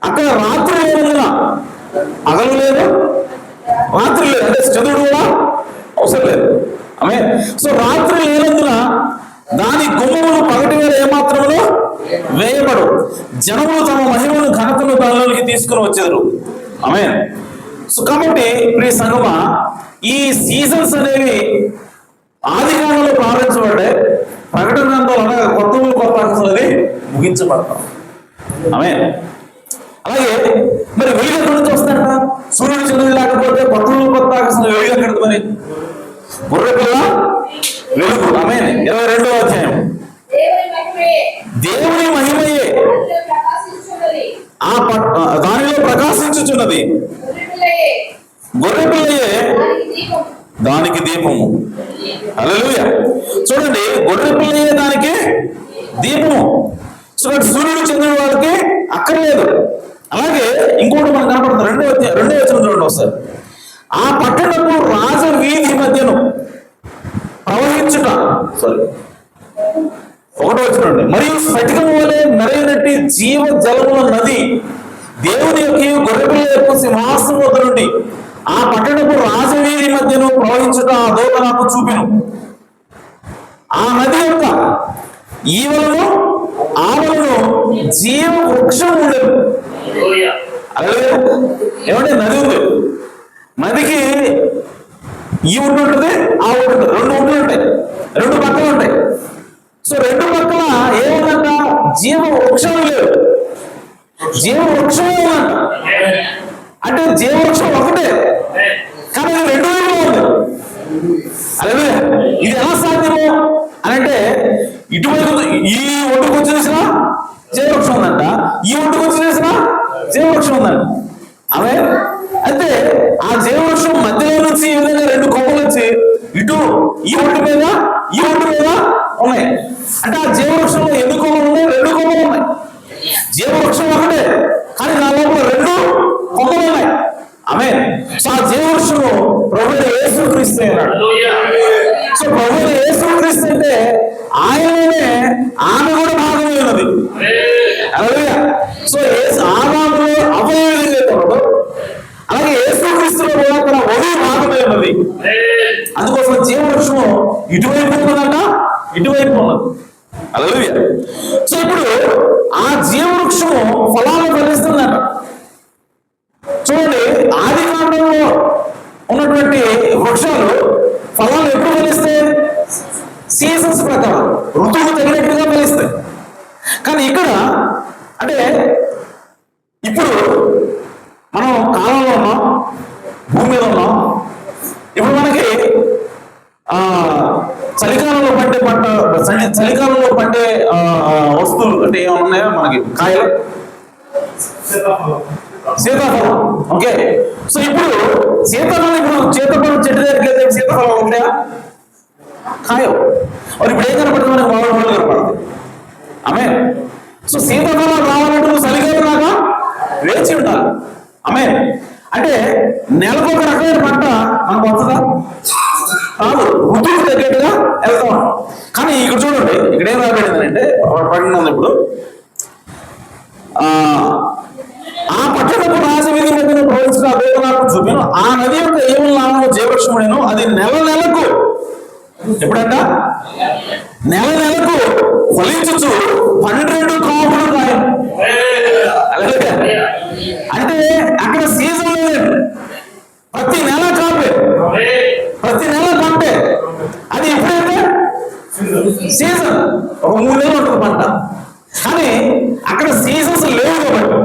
అక్కడ రాత్రి లేనందున పగలు లేదు, రాత్రి లేదు, అంటే చంద్రుడు కూడా అవసరం లేదు. ఆమేన్. సో రాత్రి లేనందున దాని గుమ్మములు పగటి వేళ ఏమాత్రములో వేయబడు, జనములు తమ మహిమను ఘనతను దానిలోకి తీసుకుని వచ్చారు. ఆమేన్. సో కాబట్టి ప్రియ సంగమా, ఈ సీజన్స్ అనేవి ఆది కాలంలో ప్రారంభించబడ్డాయి, ప్రకటన గ్రంథంలో అనగా కొత్త కొత్త ఆకాశాలు అది ముగించబడతాం. ఆమేన్. అలాగే మరి వెలుగు ఎక్కడి నుంచి వస్తాయంట? సూర్యుడు చంద్రుడు లేకపోతే కొత్త కొత్త ఆకాశంలో వెలుగు ఎక్కడిది? మరి గొర్రెపిల్ల వెలుగు. ఆమేన్. 22వ అధ్యాయం, దేవుని మహిమయే దానిలో ప్రకాశించుచున్నది, గొర్రెపిల్లయే దానికి దీపము. హల్లెలూయా. చూడండి, గొర్రెపిల్లయే దానికి దీపము. చూడండి, సూర్యుడు చంద్రుడు వాళ్ళకి అక్కర్లేదు. అలాగే ఇంకోటి మనకు కనపడుతుంది, 2వ వచనం చూడండి ఒకసారి. ఆ పట్టణపు రాజ వీధి మధ్యను ప్రవహించుట, 1వ వచనం, మరియు స్ఫటికం వలె మెరైనట్టి జీవ జలముల నది దేవుని యొక్క గొర్రెపిల్ల యొక్క సింహాసనం వద్ద నుండి ఆ పట్టణపు రాజవీధి మధ్యను ప్రవహించుట ఆ దూత నాకు చూపెను. ఆ నది యొక్క ఈవలను ఆవలను జీవ వృక్షం ఉండదు. అలాగే ఏమంటే నది ఉంది, నదికి ఈ ఒడ్డు ఉంటుంది, ఆ ఒడ్డు ఉంటుంది, 2 ఒడ్డులు ఉంటాయి, 2 పక్కలు ఉంటాయి. సో 2 పక్కల ఏముందంట? జీవ వృక్షం లేదు, జీవ వృక్షం ఏమంట అంటే జీవవృక్షం ఒకటే, కానీ అది 2 వైపులో ఉంది. అలాగే ఇది ఎలా సాధ్యము అని అంటే, ఇటువైపు ఈ ఒడ్డుకు వచ్చి చూసినా జీవవృక్షం ఉందంట, ఈ ఒడ్డుకు వచ్చి చూసినా జీవవృక్షం ఉందంట. ఆమె అయితే ఆ జీవవృక్షం మధ్యలో నుంచి ఈ విధంగా 2 కొమ్మలు వచ్చి ఇటు ఈ ఒడ్డు మీద ఈ ఒడ్డు మీద ఉన్నాయి. అంటే ఆ జీవవృక్షంలో ఎన్ని కొమ్మలు ఉన్నాయి? 2 కొమ్మలు ఉన్నాయి. జీవవృక్షం ఒకటే, కానీ నా లోపల 2 కొమ్మలు ఉన్నాయి. ఆమేన్. సో ఆ జీవవృక్షము ప్రభువైన యేసుక్రీస్తు అన్నాడు. సో ప్రభువైన యేసుక్రీస్తు అంటే ఆయననే ఆమె కూడా భాగమే ఉన్నది. హల్లెలూయా. సో ఆదాములో అవ్వయేది లేదు, అలాగే యేసుక్రీస్తులో కూడా తన వధువు భాగమే ఉన్నది. అందుకోసం జీవవృక్షము ఇటువైపు ఉన్నదంట, ఇటువైపు ఉన్నది. హల్లెలూయా. సో ఇప్పుడు ఆ జీవవృక్షము ఫలాలు ఫలిస్తుందంట. చూడండి, ఆది కాండంలో ఉన్నటువంటి వృక్షాలు ఫలాలు ఎప్పుడు ఫలిస్తాయి? సీజన్స్ ప్రకారం, ఋతువుకు తగినట్టుగా ఫలిస్తాయి. కానీ ఇక్కడ అంటే ఇప్పుడు మనం కాలంలో ఉన్నాం, భూమి మీద ఉన్నాం. ఇప్పుడు మనకి చలికాలంలో పండే పంట, చలికాలంలో పండే వస్తువులు అంటే ఏమన్నాయో మనకి, కాయలు, సీతాఫలం, ఓకే, సో ఇప్పుడు సీతాఫలం, ఇప్పుడు సీతాఫలం చెట్టు దగ్గరికి వెళ్తే సీతాఫలం ఉంటాయా? ఖాయం. మరి ఇప్పుడు ఏం కనపడుతుంది? మనకు మామిడి పళ్ళు కనపడుతుంది. ఆమె సో సీతాఫలం రావాలంటే నువ్వు చలికాలం రాగా వేచి ఉండాలి. ఆమె అంటే నెలకు ఒక రకమైన పంట మనకు వస్తుందా? కాదు, ఋతువుకు తగ్గట్టుగా వెళ్తాం. కానీ ఇక్కడ చూడండి, ఇక్కడ ఏం రాబడిందంటే పడినది ఇప్పుడు ఆ పట్టణపు రాజవీధి మధ్యన ప్రవహించిన అభేదనాలను చూపాను. ఆ నది యొక్క ఏముల నామము జీవవృక్షముడెను. అది నెల నెలకు, ఎప్పుడంట నెల నెలకు ఫలించుచు 12 కాపులు కాయను. అంటే అక్కడ సీజన్ లేదు, ప్రతి నెల కాపే, ప్రతి నెల పంటే. అది ఎప్పుడైతే సీజన్ ఒక 3 నెలలు ఉంటుంది పంట. కానీ అక్కడ సీజన్స్ లేవు కాబట్టి,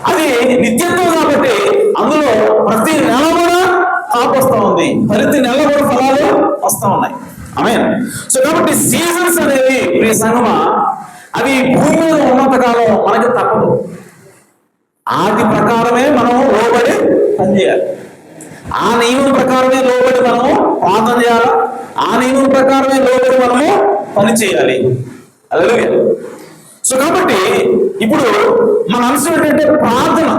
అది నిత్యత్వం కాబట్టి అందులో ప్రతి నెల కూడా కాపు వస్తూ ఉంది, ప్రతి నెల కూడా ఫలాలు వస్తూ ఉన్నాయి. ఆమేన్. సో కాబట్టి సీజన్స్ అనేవి ఈ సంగమా అవి భూమి మీద ఉన్నంత కాలం మనకి తప్పదు. ఆది ప్రకారమే మనము లోబడి పనిచేయాలి, ఆ నియమం ప్రకారమే లోబడి మనము ప్రార్థన చేయాలి, ఆ నియమం ప్రకారమే లోబడి మనము పని చేయాలి. అలాగే సో కాబట్టి ఇప్పుడు మన అంశం ఏంటంటే ప్రార్థన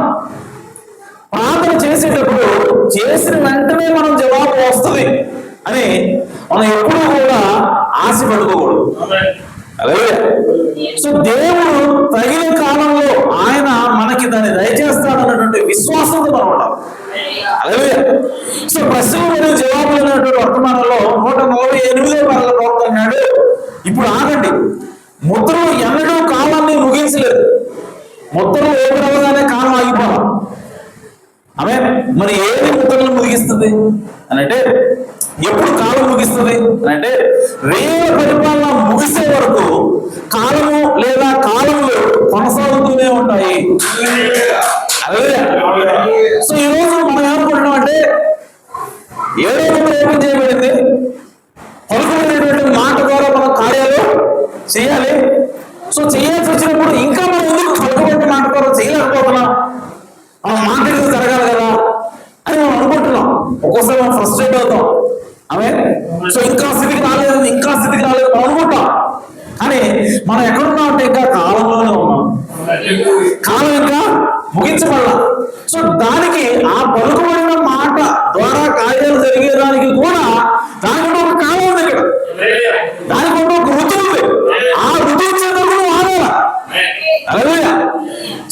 చేసేటప్పుడు చేసిన వెంటనే మనం జవాబు వస్తుంది అని మనం ఎప్పుడూ కూడా ఆశ పడుకోకూడదు. అలాగే సో దేవుడు తగిన కాలంలో ఆయన మనకి దాన్ని దయచేస్తాడన్నటువంటి విశ్వాసంతో మనం ఉండాలి. అలాగే సో ప్రశ్నలు మరియు జవాబులు అనేటువంటి వర్తమానంలో 148వ ప్రవక్త అన్నాడు, ఇప్పుడు ఆగండి, ముద్రలు ఎన్నడూ కాలాన్ని ముగించలేదు. ముద్రలు ఓపెన్ అవ్వగానే కాలం ఆగిపోవాలి. ఆమె మరి ఏది ముద్రలు ముగిస్తుంది అని అంటే, ఎప్పుడు కాలం ముగిస్తుంది అని అంటే, వేల పరిపాలన ముగిసే వరకు కాలము లేదా కాలములు కొనసాగుతూనే ఉంటాయి. అదే సో ఈరోజు మనం ఏమనుకుంటున్నాం అంటే, 7వ ముద్ర ఓపెన్ చేయబడింది, పలుకుబడినటువంటి మాట ద్వారా మనం కార్యాలు చేయాలి. సో చేయాల్సి వచ్చినప్పుడు ఇంకా మనం ఎందుకు పలుకుబడిన మాట ద్వారా చేయలేకపోతున్నాం? మనం మాట్లాడేది జరగాలి కదా అని మనం అనుకుంటున్నాం. ఒక్కోసారి మనం ఫ్రస్ట్రేట్ అవుతాం. సో ఇంకా స్థితికి రాలేదు మనం అనుకుంటాం. కానీ మనం ఎక్కడున్నాం అంటే ఇంకా కాలంలోనే ఉన్నాం, కాలం ఇంకా ముగించబడాల. సో దానికి ఆ పలుకుబడిన మాట ద్వారా కార్యాలు జరిగేదానికి కూడా దానికి ఒక కాలం ఉంది, ఇక్కడ దానికి ఒక ఋతువు ఉంది. ఆ ఋతువు చేతులు ఆడాల. అలాగే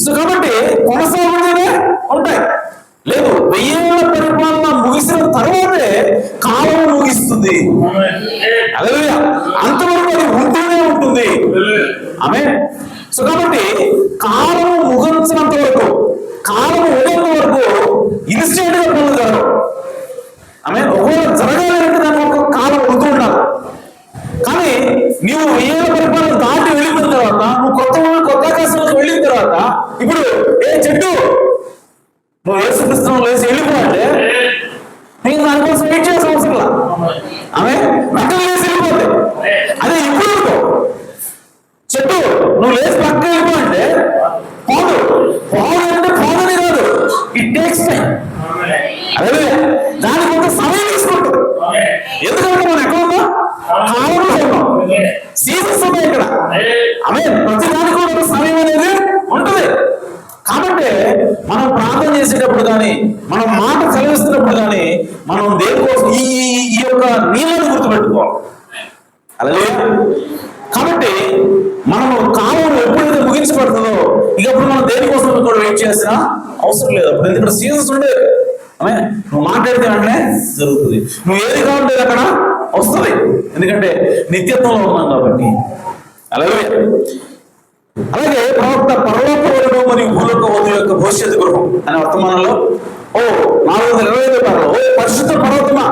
సో కాబట్టి కొనసాగుతూనే ఉంటాయి. లేదు, 1000 ఏళ్ల పరిపాలన ముగిసిన తర్వాతే కాలం ముగిస్తుంది. అలాగే అంతవరకు అది ఉంటూనే ఉంటుంది. ఆమేన్. సో కాబట్టి కాలము ముగించినంత వరకు, కాలము ఉండేంత వరకు ఇన్స్టెంట్ గా పనులు జరగవు. ఆమేన్. ఒకవేళ జరగాలంటే దానికి ఒక కాలం ఉంటూ ఉండాలి. కానీ నీవు 1000 ఏళ్ల పరిపాలన దాటి వెళ్ళిన తర్వాత, నువ్వు కొత్త ఆకాశంలోకి వెళ్ళిన తర్వాత, ఇప్పుడు ఏ చెట్టు నువ్వు యేసుక్రీస్తులో లేచి వెళ్ళిపోవాలంటే నీకు దానికోసం వెయిట్ చేయాల్సిన అవసరం లేదు. ఆమె వెంటనే లేచి వెళ్ళిపోతే అదే ఇప్పుడు చెట్టు నువ్వు లేచి పక్క వెళ్ళిపోవాలంటే పోదంటే పోదని కాదు, ఇట్ టేక్స్ టైం. అదే దానికి ఒక సమయం తీసుకుంటుంది. ఎందుకంటే మనం ఎక్కడ ఉన్నాం? కాలంలో ఉన్నాం, సీజన్స్ ఉన్నాయి ఇక్కడ. ఆమె ప్రతి దానికి కూడా ఒక సమయం అనేది ఉంటుంది. కాబట్టి మనం ప్రార్థన చేసేటప్పుడు కానీ, మనం మాట చదివిస్తున్నప్పుడు కానీ, మనం దేనికోసం ఈ యొక్క నీళ్ళని గుర్తుపెట్టుకోవాలి. అలాగే కాబట్టి మనము కాలం ఎప్పుడైతే ముగించబడుతుందో ఇకప్పుడు మనం దేనికోసం కూడా వెయిట్ చేసినా అవసరం లేదు. అప్పుడు ఎందుకంటే సీజన్స్ ఉండే నువ్వు మాట్లాడితే వెంటనే జరుగుతుంది. నువ్వు ఏది కావాలంటే అక్కడ వస్తుంది, ఎందుకంటే నిత్యత్వంలో ఉన్నాం కాబట్టి. అలాగే ప్రవక్త పరలోక వరుడు మరియు భూలోక వధువు యొక్క భవిష్యత్తు గృహం అనే వర్తమానంలో 425 ఓ పరిశుద్ధ పర్వతమా,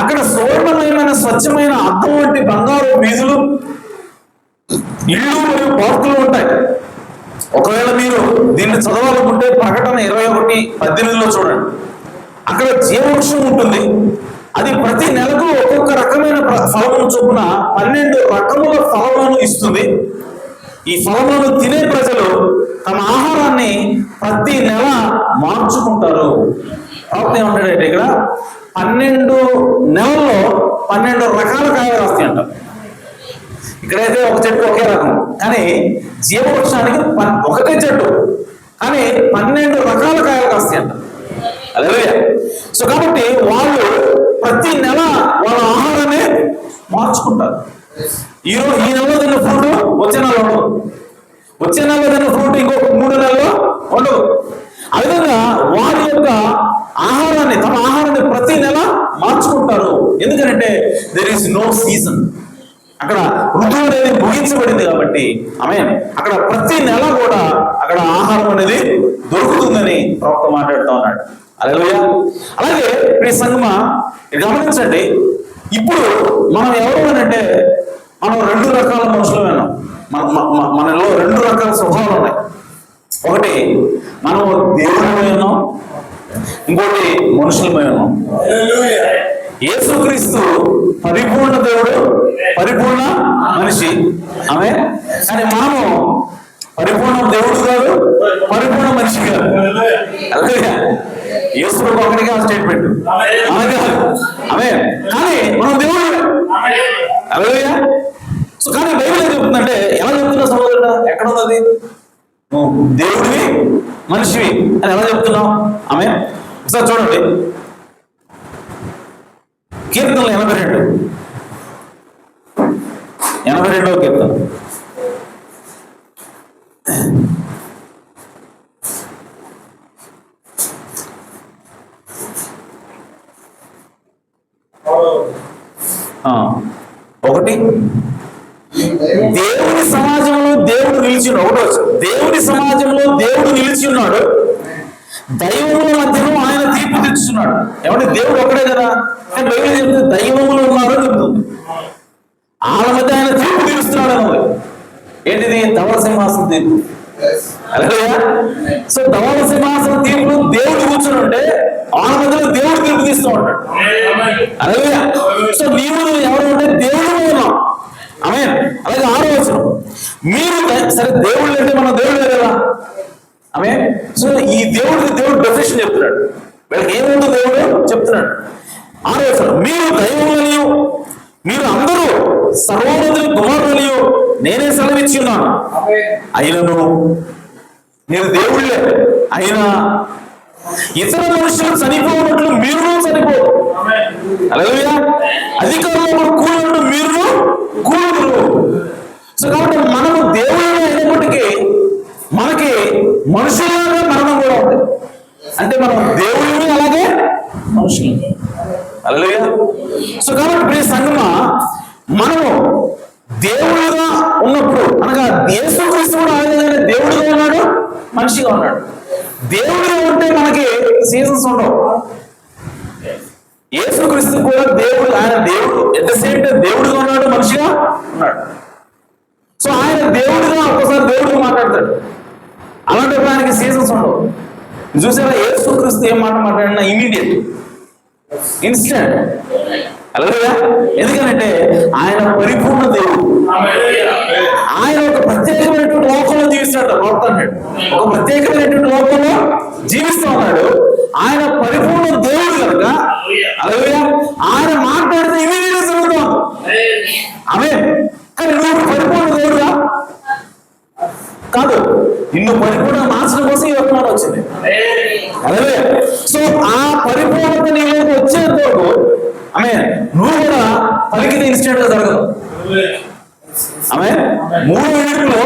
అక్కడ సువర్ణమయమైన స్వచ్ఛమైన అద్దం వంటి బంగారు వీధులు, ఇళ్ళు మరియు పార్కులు ఉంటాయి. ఒకవేళ మీరు దీన్ని చదవాలనుకుంటే ప్రకటన 21:18 చూడండి. అక్కడ జీవవృక్షం ఉంటుంది. అది ప్రతి నెలకు ఒక్కొక్క రకమైన ఫలమును చొప్పున 12 రకముల ఫలములను ఇస్తుంది. ఈ ఫలములను తినే ప్రజలు తమ ఆహారాన్ని ప్రతి నెల మార్చుకుంటారు. ప్రవక్త ఏమంటాడంటే ఇక్కడ 12 నెలల్లో 12 రకాల కాయలు వస్తాయి అంట. ఇక్కడైతే ఒక చెట్టు ఒకే రకం, కానీ జీవవృక్షానికి ఒకటే చెట్టు కానీ 12 రకాల కాయలు వస్తాయి అంట. హల్లెలూయా. సో కాబట్టి వాళ్ళు ప్రతి నెల వాళ్ళ ఆహారాన్ని మార్చుకుంటారు. ఈ నెలలో తిన్న ఫ్రూట్ వచ్చే నెల ఉండదు, వచ్చే నెలలో తిన్న ఫ్రూట్ ఇంకొక 3 నెలల్లో ఉండదు. ఆ విధంగా వారి యొక్క ఆహారాన్ని, తమ ఆహారాన్ని ప్రతి నెల మార్చుకుంటారు. ఎందుకంటే దెర్ ఈస్ నో సీజన్, అక్కడ ఋతువు అనేది ముగించబడింది కాబట్టి అక్కడ ప్రతి నెల కూడా అక్కడ ఆహారం అనేది దొరుకుతుందని ప్రవక్త మాట్లాడుతూ ఉన్నాడు. హల్లెలూయా. అలాగే ఈ సంగమా గమనించండి, ఇప్పుడు మనం ఎవరు అంటే మనం 2 రకాల మనుషులు విన్నాం. మనలో 2 రకాల స్వభావాలు ఉన్నాయి. ఒకటి మనం దేవుడిమై ఉన్నాం, ఇంకోటి మనుషులమై ఉన్నాం. యేసుక్రీస్తు పరిపూర్ణ దేవుడు, పరిపూర్ణ మనిషి. కానీ మనము పరిపూర్ణ దేవుడు కాదు, పరిపూర్ణ మనిషి కాదు. అలాగే యేసు ఒకటిగా స్టేట్మెంట్ కానీ మనం దేవుడు. అలాగే సో కానీ బైబిల్ ఏం చెప్తుందంటే, ఎలా చెప్తున్నా సహోదరుడా, ఎక్కడ ఉన్నది? దేవుడివి మనిషివి అని ఎలా చెప్తున్నాం? ఒకసారి చూడండి, కీర్తనలు 82వ కీర్తన. ఒకటి, దేవుని సమాజంలో దేవుడు నిలిచి ఉన్నాడు. దేవుని సమాజంలో దేవుడు నిలిచి ఉన్నాడు, దైవముల మధ్యలో ఆయన తీర్పు తెచ్చున్నాడు. ఏమంటే దేవుడు ఒకడే కదా, కానీ బైబిల్ చెప్తుంది దైవములు ఉన్నారు అని చెప్తుంది. వాళ్ళ మధ్య ఆయన తీర్పు తీరుస్తున్నాడు అన్నది. ఏంటిది? ధవళ సింహాసనం తీర్పు. అలాగే సో ధవళ సింహాసనం తీర్పు దేవుడు కూర్చుని ఉంటే వాళ్ళ మధ్యలో దేవుడు తీర్పు తీస్తూ ఉంటాడు. అలాగే సో నీవు ఎవరు అంటే దేవుడు ఉన్నాం. అలాగే 6వ వచనం, మీరు సరే దేవుళ్ళు అంటే మన దేవుడే కదా. సో ఈ దేవుడు డెఫినేషన్ చెప్తున్నాడు, వీళ్ళకి ఏముందో దేవుడు చెప్తున్నాడు. 6వ వచనం, మీరు దైవములనియు మీరు అందరూ సర్వోన్నతుని కుమారులనియు నేనే సెలవిచ్చి ఉన్నాను. అయినను మీరు దేవుళ్ళే అయినా ఇతర మనుషులు చనిపోయినట్లు మీరు చనిపోరు. హల్లెలూయా. అధికారంలో కూలినట్టు మీరు కూలరు. సో కాబట్టి మనము దేవుళ్ళే అయినప్పటికీ మనకి మనుషుల్లాగా మరణం కూడా ఉంది. అంటే మనం దేవుళ్ళని అలాగే మనుషులు. హల్లెలూయా. సో కాబట్టి ప్రియ సంగమా, మనము దేవుడుగా ఉన్నప్పుడు అనగా యేసుక్రీస్తు కూడా ఆయన దేవుడుగా ఉన్నాడు, మనిషిగా ఉన్నాడు. దేవుడుగా ఉంటే మనకి సీజన్స్ ఉండవు. యేసుక్రీస్తు కూడా దేవుడు, ఆయన దేవుడు ఎట్ ద సేమ్ టైం దేవుడుగా ఉన్నాడు, మనిషిగా ఉన్నాడు. సో ఆయన దేవుడుగా ఒక్కసారి దేవుడిగా మాట్లాడతాడు, అలాంటప్పుడు ఆయనకి సీజన్స్ ఉండవు. చూసారా, యేసుక్రీస్తు ఏం మాట మాట్లాడినా ఇమీడియట్, ఇన్స్టెంట్. అలాగే ఎందుకంటే ఆయన పరిపూర్ణ దేవుడు. ఆయన ఒక ప్రత్యేకమైనటువంటి లోకంలో జీవిస్తాడు. ఒక ప్రత్యేకమైనటువంటి లోకంలో జీవిస్తూ ఉన్నాడు. ఆయన పరిపూర్ణ దేవుడు కనుక అలాగే ఆయన మాట్లాడితే ఇమీడియట్గా జరుగుతాం. కానీ నువ్వు పరిపూర్ణ దేవుడుగా కాదు, నిన్ను పరిపూర్ణ మార్చడం కోసం ఈ వర్తమానం వచ్చింది. అలాగే సో ఆ పరిపూర్ణత నీలోకి వచ్చేంత వరకు నువ్వు కూడా పలికితే ఇన్స్టెంట్ గా జరగదు. 3 మినిట్లో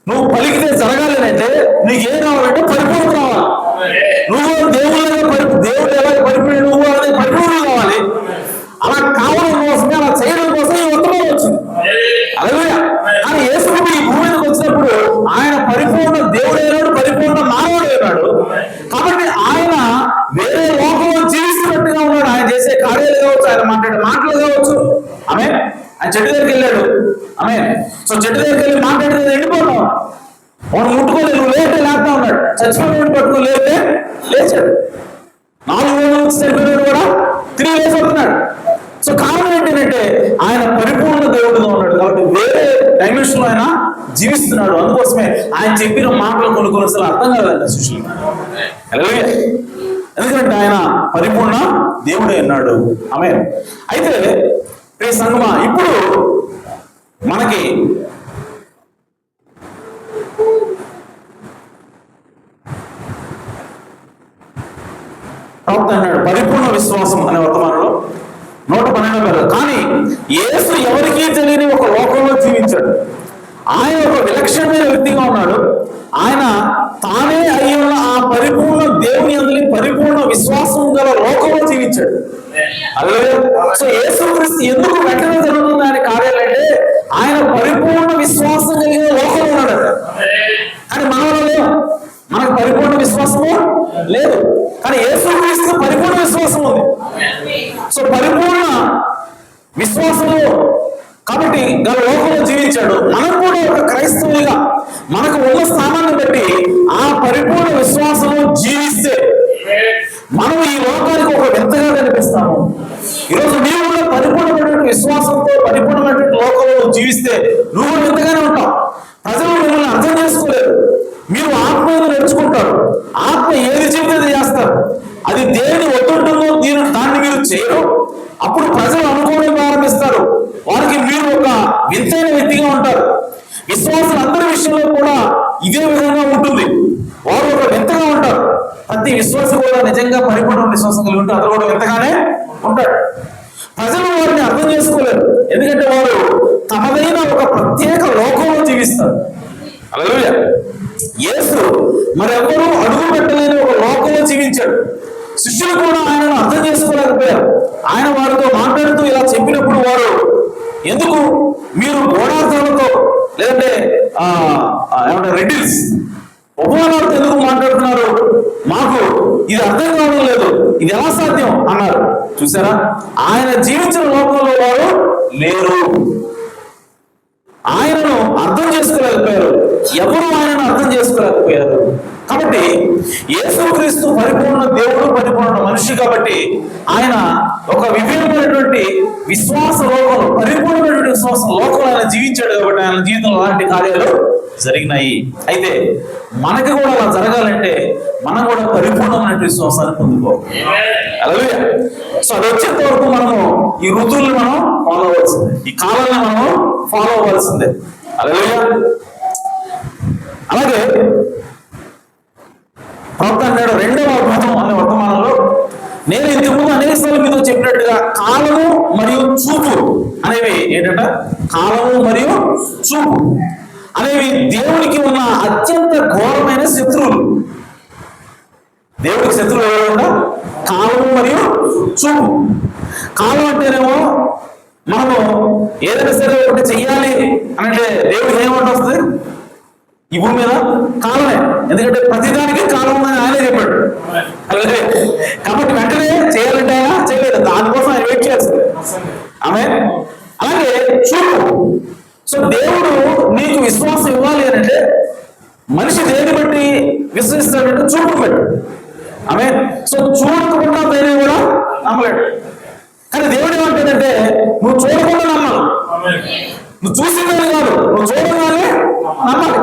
నువ్వు పలికితే జరగాలి అంటే నీకేం కావాలంటే పరిపూర్ణ కావాలి. నువ్వు దేవుడు ఎలా పరిపూర్ణ, నువ్వు అనేది పరిపూర్ణ కావాలి. అలా కావడం కోసమే, అలా చేయడం కోసం ఈ వర్తమానం వచ్చింది. అలాగే కానీ యేసుడు ఈ భూమి మీదకి వచ్చినప్పుడు ఆయన పరిపూర్ణ దేవుడైనాడు, పరిపూర్ణ మానవుడైనాడు. కాబట్టి ఆయన వేరే లోకంలో జీవిస్తున్నట్టుగా ఉన్నాడు. ఆయన చేసే కార్యాలు కావచ్చు, ఆయన మాట్లాడే మాటలు కావచ్చు. ఆయన చెట్టు దగ్గరికి వెళ్ళాడు. సో చెట్టు దగ్గరికి వెళ్ళి మాట్లాడితే ఎండిపోతాం, వాడు ముట్టుకోలేదు, నువ్వు లేటే లేపుతా ఉన్నాడు. చచ్చిపోయిన పట్టుకుని లేస్తే లేచాడు. 4 రోజులు వచ్చి చనిపోయినాడు కూడా తిరిగి లేకపోతున్నాడు. సో కారణం ఏంటంటే ఆయన పరిపూర్ణ దేవుడుగా ఉన్నాడు. కాబట్టి వేరే విషయంలో ఆయన జీవిస్తున్నాడు. అందుకోసమే ఆయన చెప్పిన మాటలు కొన్ని అసలు అర్థం కాదండి శిష్యులు. హల్లెలూయా. ఎందుకంటే ఆయన పరిపూర్ణ దేవుడే అన్నాడు. ఆమేన్. అయితే ప్రియ సంగమా, ఇప్పుడు మనకి అన్నాడు పరిపూర్ణ విశ్వాసం అనే వర్తమానంలో 112. కానీ యేసు ఎవరికీ తెలియని ఒక లోకంలో జీవించాడు. ఆయన ఒక విలక్షణమైన వ్యక్తిగా ఉన్నాడు. ఆయన తానే అయి ఉన్న ఆ పరిపూర్ణ దేవుని యందు పరిపూర్ణ విశ్వాసం గల లోకంలో జీవించాడు. అలాగే సో యేసుక్రీస్తు ఎందుకు వెంటనే జరుగుతుంది ఆయన కార్యాలంటే ఆయన పరిపూర్ణ విశ్వాసం కలిగిన లోకంలో ఉన్నాడు. కానీ మనలో లేవు, మనకు పరిపూర్ణ విశ్వాసము లేదు. కానీ యేసుక్రీస్తు పరిపూర్ణ విశ్వాసం ఉంది. సో పరిపూర్ణ విశ్వాసము కాబట్టి గల లోకంలో జీవించాడు. మనం కూడా ఒక క్రైస్తవులుగా మనకు ఉన్న స్థానాన్ని బట్టి ఆ పరిపూర్ణ విశ్వాసము జీవిస్తే మనం ఈ లోకానికి ఒక వింతగా కనిపిస్తాము. ఈరోజు నీవు కూడా పరిపూర్ణమైనటువంటి విశ్వాసంతో పరిపూర్ణమైనటువంటి లోకంలో జీవిస్తే నువ్వు కూడా వింతగానే ఉంటావు. ప్రజలు మిమ్మల్ని అర్థం చేసుకోలేరు. మీరు ఆత్మను నేర్చుకుంటారు. ఆత్మ ఏది చెబితే చేస్తారు. అది దేని ఒత్తుంటుందో దాన్ని మీరు చేయరు. అప్పుడు ప్రజలు అనుకోవడం ప్రారంభిస్తారు. వారికి మీరు ఒక వింతైన వ్యక్తిగా ఉంటారు. విశ్వాసం అందరి విషయంలో కూడా ఇదే విధంగా ఉంటుంది. వారు ఒక వింతగా ఉంటారు. ప్రతి విశ్వాసం కూడా నిజంగా పరిపూర్ణ విశ్వాసం కలిగి ఉంటే అతను కూడా వింతగానే ఉంటాడు. ప్రజలు వారిని అర్థం చేసుకోలేరు. ఎందుకంటే వారు తమదైన ఒక ప్రత్యేక లోకంలో జీవిస్తారు. హల్లెలూయా. యేసు మరెవరూ అడుగు పెట్టలేని ఒక లోకంలో జీవించాడు. శిష్యులు కూడా ఆయనను అర్థం చేసుకోలేకపోయారు. ఆయన వారితో మాట్లాడుతూ ఇలా చెప్పినప్పుడు వారు ఎందుకు మీరు గోడార్థాలతో లేదంటే ఏమంటారు రెడిల్స్ ఉపమానాలతో ఎందుకు మాట్లాడుతున్నారు, మాకు ఇది అర్థం కావడం లేదు, ఇది ఎలా సాధ్యం అన్నారు. చూసారా, ఆయన జీవించిన లోకంలో వారు లేరు. ఆయనను అర్థం చేసుకోలేకపోయారు. ఎవరు ఆయనను అర్థం చేసుకోలేకపోయారు. కాబట్టి యేసుక్రీస్తు పరిపూర్ణ దేవుడు, పరిపూర్ణ మనిషి. కాబట్టి ఆయన ఒక విభిన్నమైనటువంటి విశ్వాస లోకంలో, పరిపూర్ణమైనటువంటి విశ్వాస లోకంలో ఆయన జీవించాడు. కాబట్టి ఆయన జీవితంలో అలాంటి కార్యాలు జరిగినాయి. అయితే మనకి కూడా అలా జరగాలంటే మనం కూడా పరిపూర్ణమైన విశ్వాసాన్ని పొందుకోవాలి. హల్లెలూయా. సో అది వచ్చేంత వరకు మనము ఈ ఋతువుల్ని మనం ఫాలో అవ్వాల్సిందే, ఈ కాలాన్ని మనం ఫాలో అవ్వాల్సిందే. హల్లెలూయా. అలాగే ప్రవక్త అన్నాడు 2వ అద్భుతం అనే వర్తమానంలో, నేను ఇంతకుముందు అనేక సార్లు మీతో చెప్పినట్టుగా కాలము మరియు చూపు అనేవి ఏంటంట, కాలము మరియు చూపు అనేవి దేవునికి ఉన్న అత్యంత ఘోరమైన శత్రువులు. దేవుడికి శత్రువులు ఎవరు? కాలము మరియు చూపు. కాలం అంటేనేమో మనము ఏదైనా సరే ఒకటి చెయ్యాలి అంటే దేవుడికి ఏమంట వస్తుంది ఈ భూమి మీద? కాలమే. ఎందుకంటే ప్రతిదానికి కాలం ఉందని ఆయనే చెప్పాడు. అలాగే కాబట్టి వెంటనే చేయాలంటే ఆయన చేయలేదు. దానికోసం ఆయన వెయిట్ చేయాల్సింది. ఆమె అలాగే చూపు. సో దేవుడు నీకు విశ్వాసం ఇవ్వాలి అని అంటే మనిషి దేని బట్టి విశ్వసిస్తాడంటే చూపు బట్టి. ఆమె సో చూడకుండా దేని కూడా నమ్మలేడు. కానీ దేవుడు ఏమంటాడంటే నువ్వు చూడకుండా నమ్మాలి. నువ్వు చూసిందని కాదు, నువ్వు చూడగానే నమ్మాలి.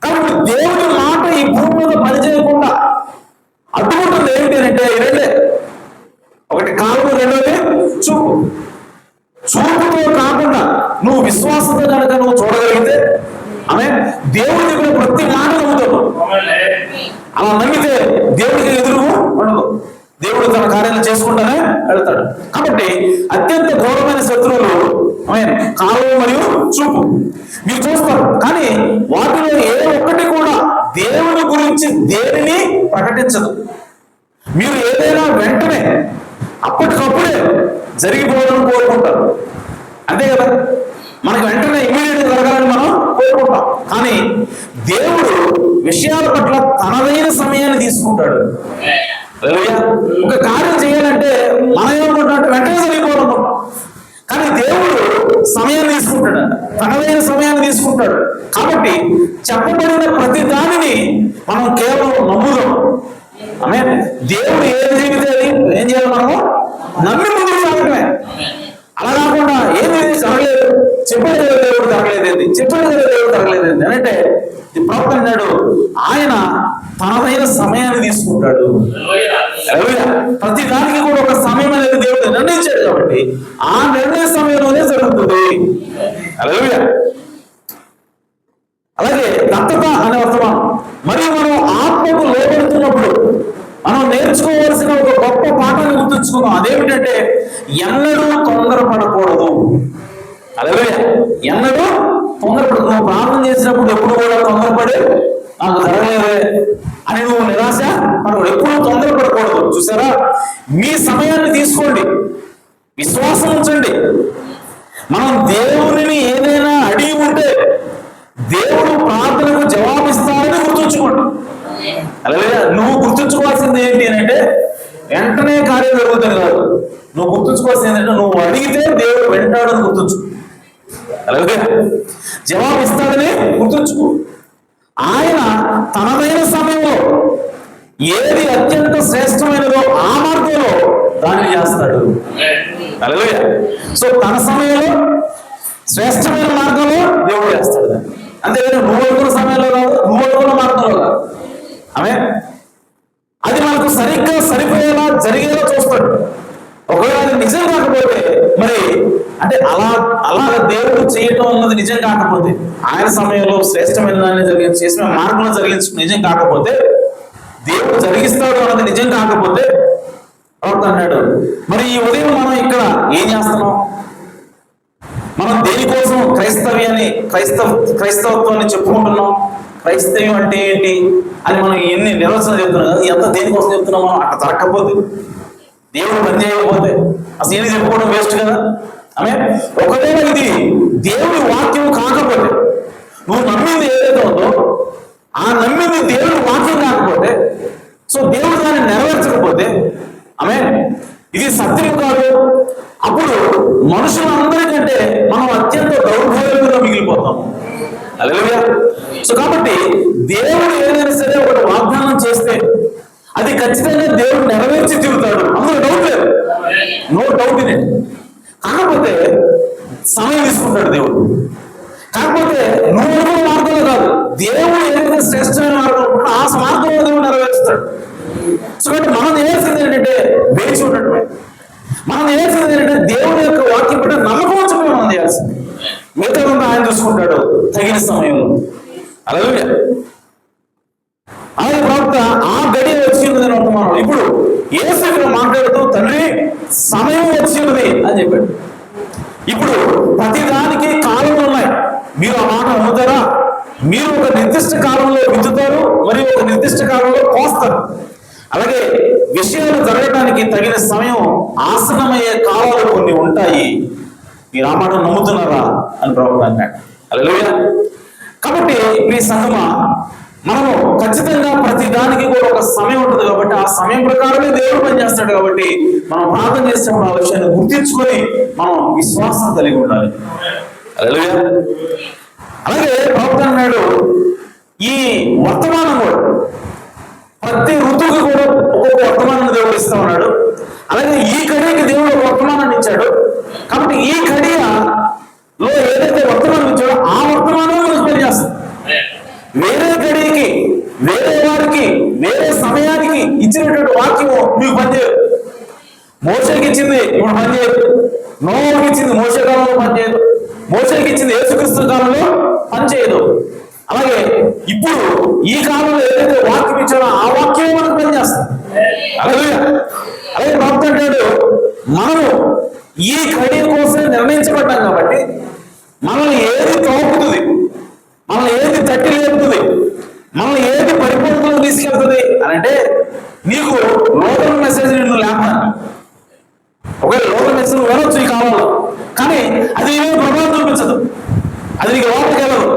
కాబట్టి దేవుడి మాట ఈ భూమి మీద పనిచేయకుండా అడ్డుకుంటుంది ఏమిటి అంటే ఈ రెండే. ఒకటి కాలము, రెండోది చూపు. చూపుతో కాకుండా నువ్వు విశ్వాసంతో కనుక నువ్వు చూడగలిగితే ఆమె దేవుడు చెప్పిన ప్రతి మాట నమ్ముతావు. అలా నమ్మితే దేవుడికి ఎదురు ఉండదు. దేవుడు తన కార్యాలు చేసుకుంటానే వెళ్తాడు. కాబట్టి అత్యంత ఘోరమైన శత్రువులు కాలము మరియు చూపు. మీరు చూస్తారు, కానీ వాటిలో ఏ ఒక్కటి కూడా దేవుని గురించి దేనిని ప్రకటించదు. మీరు ఏదైనా వెంటనే అప్పటికప్పుడే జరిగిపోవాలని కోరుకుంటారు, అంతే కదా. మనకు వెంటనే ఇమీడియట్ జరగాలని మనం కోరుకుంటాం. కానీ దేవుడు విషయాల పట్ల తనదైన సమయాన్ని తీసుకుంటాడు. ఒక కార్యం చేయాలంటే మనం ఏమనుకుంటాం, వెంటనే జరిగిపోవాలనుకుంటాం. కానీ దేవుడు సమయాన్ని తీసుకుంటాడు, తనదైన సమయాన్ని తీసుకుంటాడు. కాబట్టి చెప్పబడిన ప్రతి దానిని మనం కేవలం నమ్ముదాం. ఆమె దేవుడు ఏది చెబితే ఏం చేయాలి, మనము నమ్మి ముందుకు సాగటమే. అలా కాకుండా ఏది జరగలేదు, చెప్పలేదు దేవుడు జరగలేదు జరగలేదేంటి, చెప్పాడు కదా దేవుడు జరగలేదేంటి అని అంటే ప్రవక్త అన్నాడు ఆయన తనదైన సమయాన్ని తీసుకుంటాడు. ప్రతి దానికి కూడా ఒక సమయం అనేది దేవుడు నిర్ణయించాడు కాబట్టి ఆ నిర్ణయ సమయంలోనే జరుగుతుంది. అలాగే దత్తత అనే వర్తమానం మరియు మనం ఆత్మకు లోబడుతున్నప్పుడు మనం నేర్చుకోవాల్సిన ఒక గొప్ప పాఠాన్ని గుర్తుంచుకున్నాం. అదేమిటంటే ఎన్నడూ తొందరపడకూడదు. అలాగే ఎన్నడూ తొందరపడదు. నువ్వు ప్రార్థన చేసినప్పుడు ఎప్పుడు కూడా తొందరపడి నాకు జరగలేదే అని నువ్వు నిరాశ పడకూడదు. ఎప్పుడు తొందరపడకూడదు. చూసారా, మీ సమయాన్ని తీసుకోండి, విశ్వాసం ఉంచండి. మనం దేవుని ఏదైనా అడిగి ఉంటే దేవుడు ప్రార్థనకు జవాబిస్తారని గుర్తుంచుకోండి. అలాగే నువ్వు గుర్తుంచుకోవాల్సింది ఏంటి అని అంటే వెంటనే కార్యం జరుగుతుంది కాదు. నువ్వు గుర్తుంచుకోవాల్సింది ఏంటంటే నువ్వు అడిగితే దేవుడు వెంటాడని గుర్తుంచుకో. అలాగే జవాబిస్తాడని గుర్తుంచుకో. ఆయన తనదైన సమయంలో ఏది అత్యంత శ్రేష్టమైనదో ఆ మార్గంలో దాన్ని చేస్తాడు. అలాగే సో తన సమయంలో శ్రేష్టమైన మార్గంలో దేవుడు చేస్తాడు దాన్ని. అంతేగాని నువ్వు అనుకున్న సమయంలో కాదు, నువ్వు అనుకున్న మార్గంలో కాదు. ఆమె అది మనకు సరిగ్గా సరిపోయేలా జరిగేలా చూస్తాడు. ఒకవేళ అది నిజం కాకపోతే మరి అంటే అలా దేవుడు చేయటం అన్నది నిజం కాకపోతే, ఆయన సమయంలో శ్రేష్టమైన దాన్ని చేసిన మార్గంలో జరిగించుకుని నిజం కాకపోతే, దేవుడు జరిగిస్తాడు అన్నది నిజం కాకపోతే అన్నాడు. మరి ఈ ఉదయం మనం ఇక్కడ ఏం చేస్తున్నాం? మనం దేనికోసం క్రైస్తవత్వాన్ని చెప్పుకుంటున్నాం? క్రైస్తవ్యం అంటే ఏంటి అని మనం ఎన్ని నిర్వచనం చెప్తున్నాం కదా, ఎంత దేనికోసం చెప్తున్నాం? మనం అక్కడ జరగకపోతే, దేవుడు పని చేయకపోతే అసలు ఏది చెప్పుకోవడం వేస్ట్ కదా. ఆమె ఒకవేళ ఇది దేవుడి వాక్యం కాకపోతే, నువ్వు నమ్మింది ఏదైతే ఉందో ఆ నమ్మింది దేవుడి వాక్యం కాకపోతే, సో దేవుడు దాన్ని నెరవేర్చకపోతే, ఆమె ఇది సత్యం కాదు. అప్పుడు మనుషులందరికంటే మనం అత్యంత దౌర్భాగ్యంగా మిగిలిపోతాము. హల్లెలూయా. సో కాబట్టి దేవుడు ఏదైనా సరే ఒకటి వాగ్దానం చేస్తే అది ఖచ్చితంగా దేవుడు నెరవేర్చి తీరుతాడు, అందులో డౌట్ లేదు, నో డౌట్ ఇన్ ఇట్. కాకపోతే సమయం తీసుకుంటాడు దేవుడు. కాకపోతే నువ్వు అనుకున్న మార్గంలో కాదు, దేవుడు ఏదైతే శ్రేష్టమైన మార్గం ఆ మార్గంలో దేవుడు నెరవేరుస్తాడు. సో కాబట్టి మనం చేయాల్సింది ఏంటంటే వేచి ఉండటమే. మనం చేయాల్సింది ఏంటంటే దేవుడి యొక్క వాక్యం పట్ల నమ్మకం ఉంచడమే మనం చేయాల్సింది. మిగతా ఆయన చూసుకుంటాడు తగిన సమయంలో. అలాగే ఆయన ప్రవక్త ఆ గడియ వచ్చి ఉన్నదని వర్తమానం. ఇప్పుడు యేసు ఇక్కడ మాట్లాడుతూ తండ్రి సమయం వచ్చి ఉన్నది అని చెప్పాడు. ఇప్పుడు ప్రతిదానికి కాలంలో ఉన్నాయి. మీరు ఆ మాట నమ్ముతారా? మీరు ఒక నిర్దిష్ట కాలంలో విత్తుతారు, మరియు ఒక నిర్దిష్ట కాలంలో కోస్తారు. అలాగే విషయాలు జరగడానికి తగిన సమయం ఆసన్నమయ్యే కాలాలు కొన్ని ఉంటాయి. మీరు ఆ మాట నమ్ముతున్నారా అని ప్రవక్త అన్నాడు. హల్లెలూయా. కాబట్టి మీ సంగమా, మనము ఖచ్చితంగా ప్రతి దానికి కూడా ఒక సమయం ఉంటుంది కాబట్టి ఆ సమయం ప్రకారమే దేవుడు పనిచేస్తాడు. కాబట్టి మనం ప్రార్థన చేసినప్పుడు ఆ విషయాన్ని గుర్తించుకొని మనం విశ్వాసం కలిగి ఉండాలి. హల్లెలూయా. అలాగే ప్రవక్త అన్నాడు ఈ వర్తమానం కూడా ప్రతి ఋతువుకి కూడా ఒక్కొక్క వర్తమానాన్ని దేవుడు ఇస్తా ఉన్నాడు. అలాగే ఈ గడియకి దేవుడు ఒక వర్తమానాన్ని ఇచ్చాడు. కాబట్టి ఈ గడియలో ఏదైతే వర్తమానం ఇచ్చాడో ఆ వర్తమానం మనకు పనిచేస్తుంది. వేరే గడియకి, వేరే వారికి, వేరే సమయానికి ఇచ్చినటువంటి వాక్యము మీకు పనిచేయదు. మోషేకి ఇచ్చింది ఇప్పుడు పనిచేయదు, నోవాకి ఇచ్చింది మోషే కాలంలో పనిచేయదు, మోషేకి ఇచ్చింది యేసుక్రీస్తు కాలంలో పనిచేయదు. అలాగే ఇప్పుడు ఈ కాలంలో ఏదైతే వాక్యం ఇచ్చాడో ఆ వాక్యమే మనకు పనిచేస్తుంది. అలాగే భక్తుడు అంటాడు మనము ఈ గడియ కోసం నిర్ణయించబడ్డాం కాబట్టి మనల్ని ఏది తోపుతుంది, మనల్ని ఏది తట్టి లేపుతుంది, మనల్ని ఏది పరిపూర్ణతలో తీసుకెళ్తుంది అని అంటే నీకు లోకల్ మెసేజ్ నిన్ను లేపాలి. ఒకవేళ లోకల్ మెసేజ్ వినొచ్చు ఈ కాలంలో, కానీ అది ఏమీ ప్రభావం చూపించదు, అది నీకు లోపలికి వెళ్ళదు.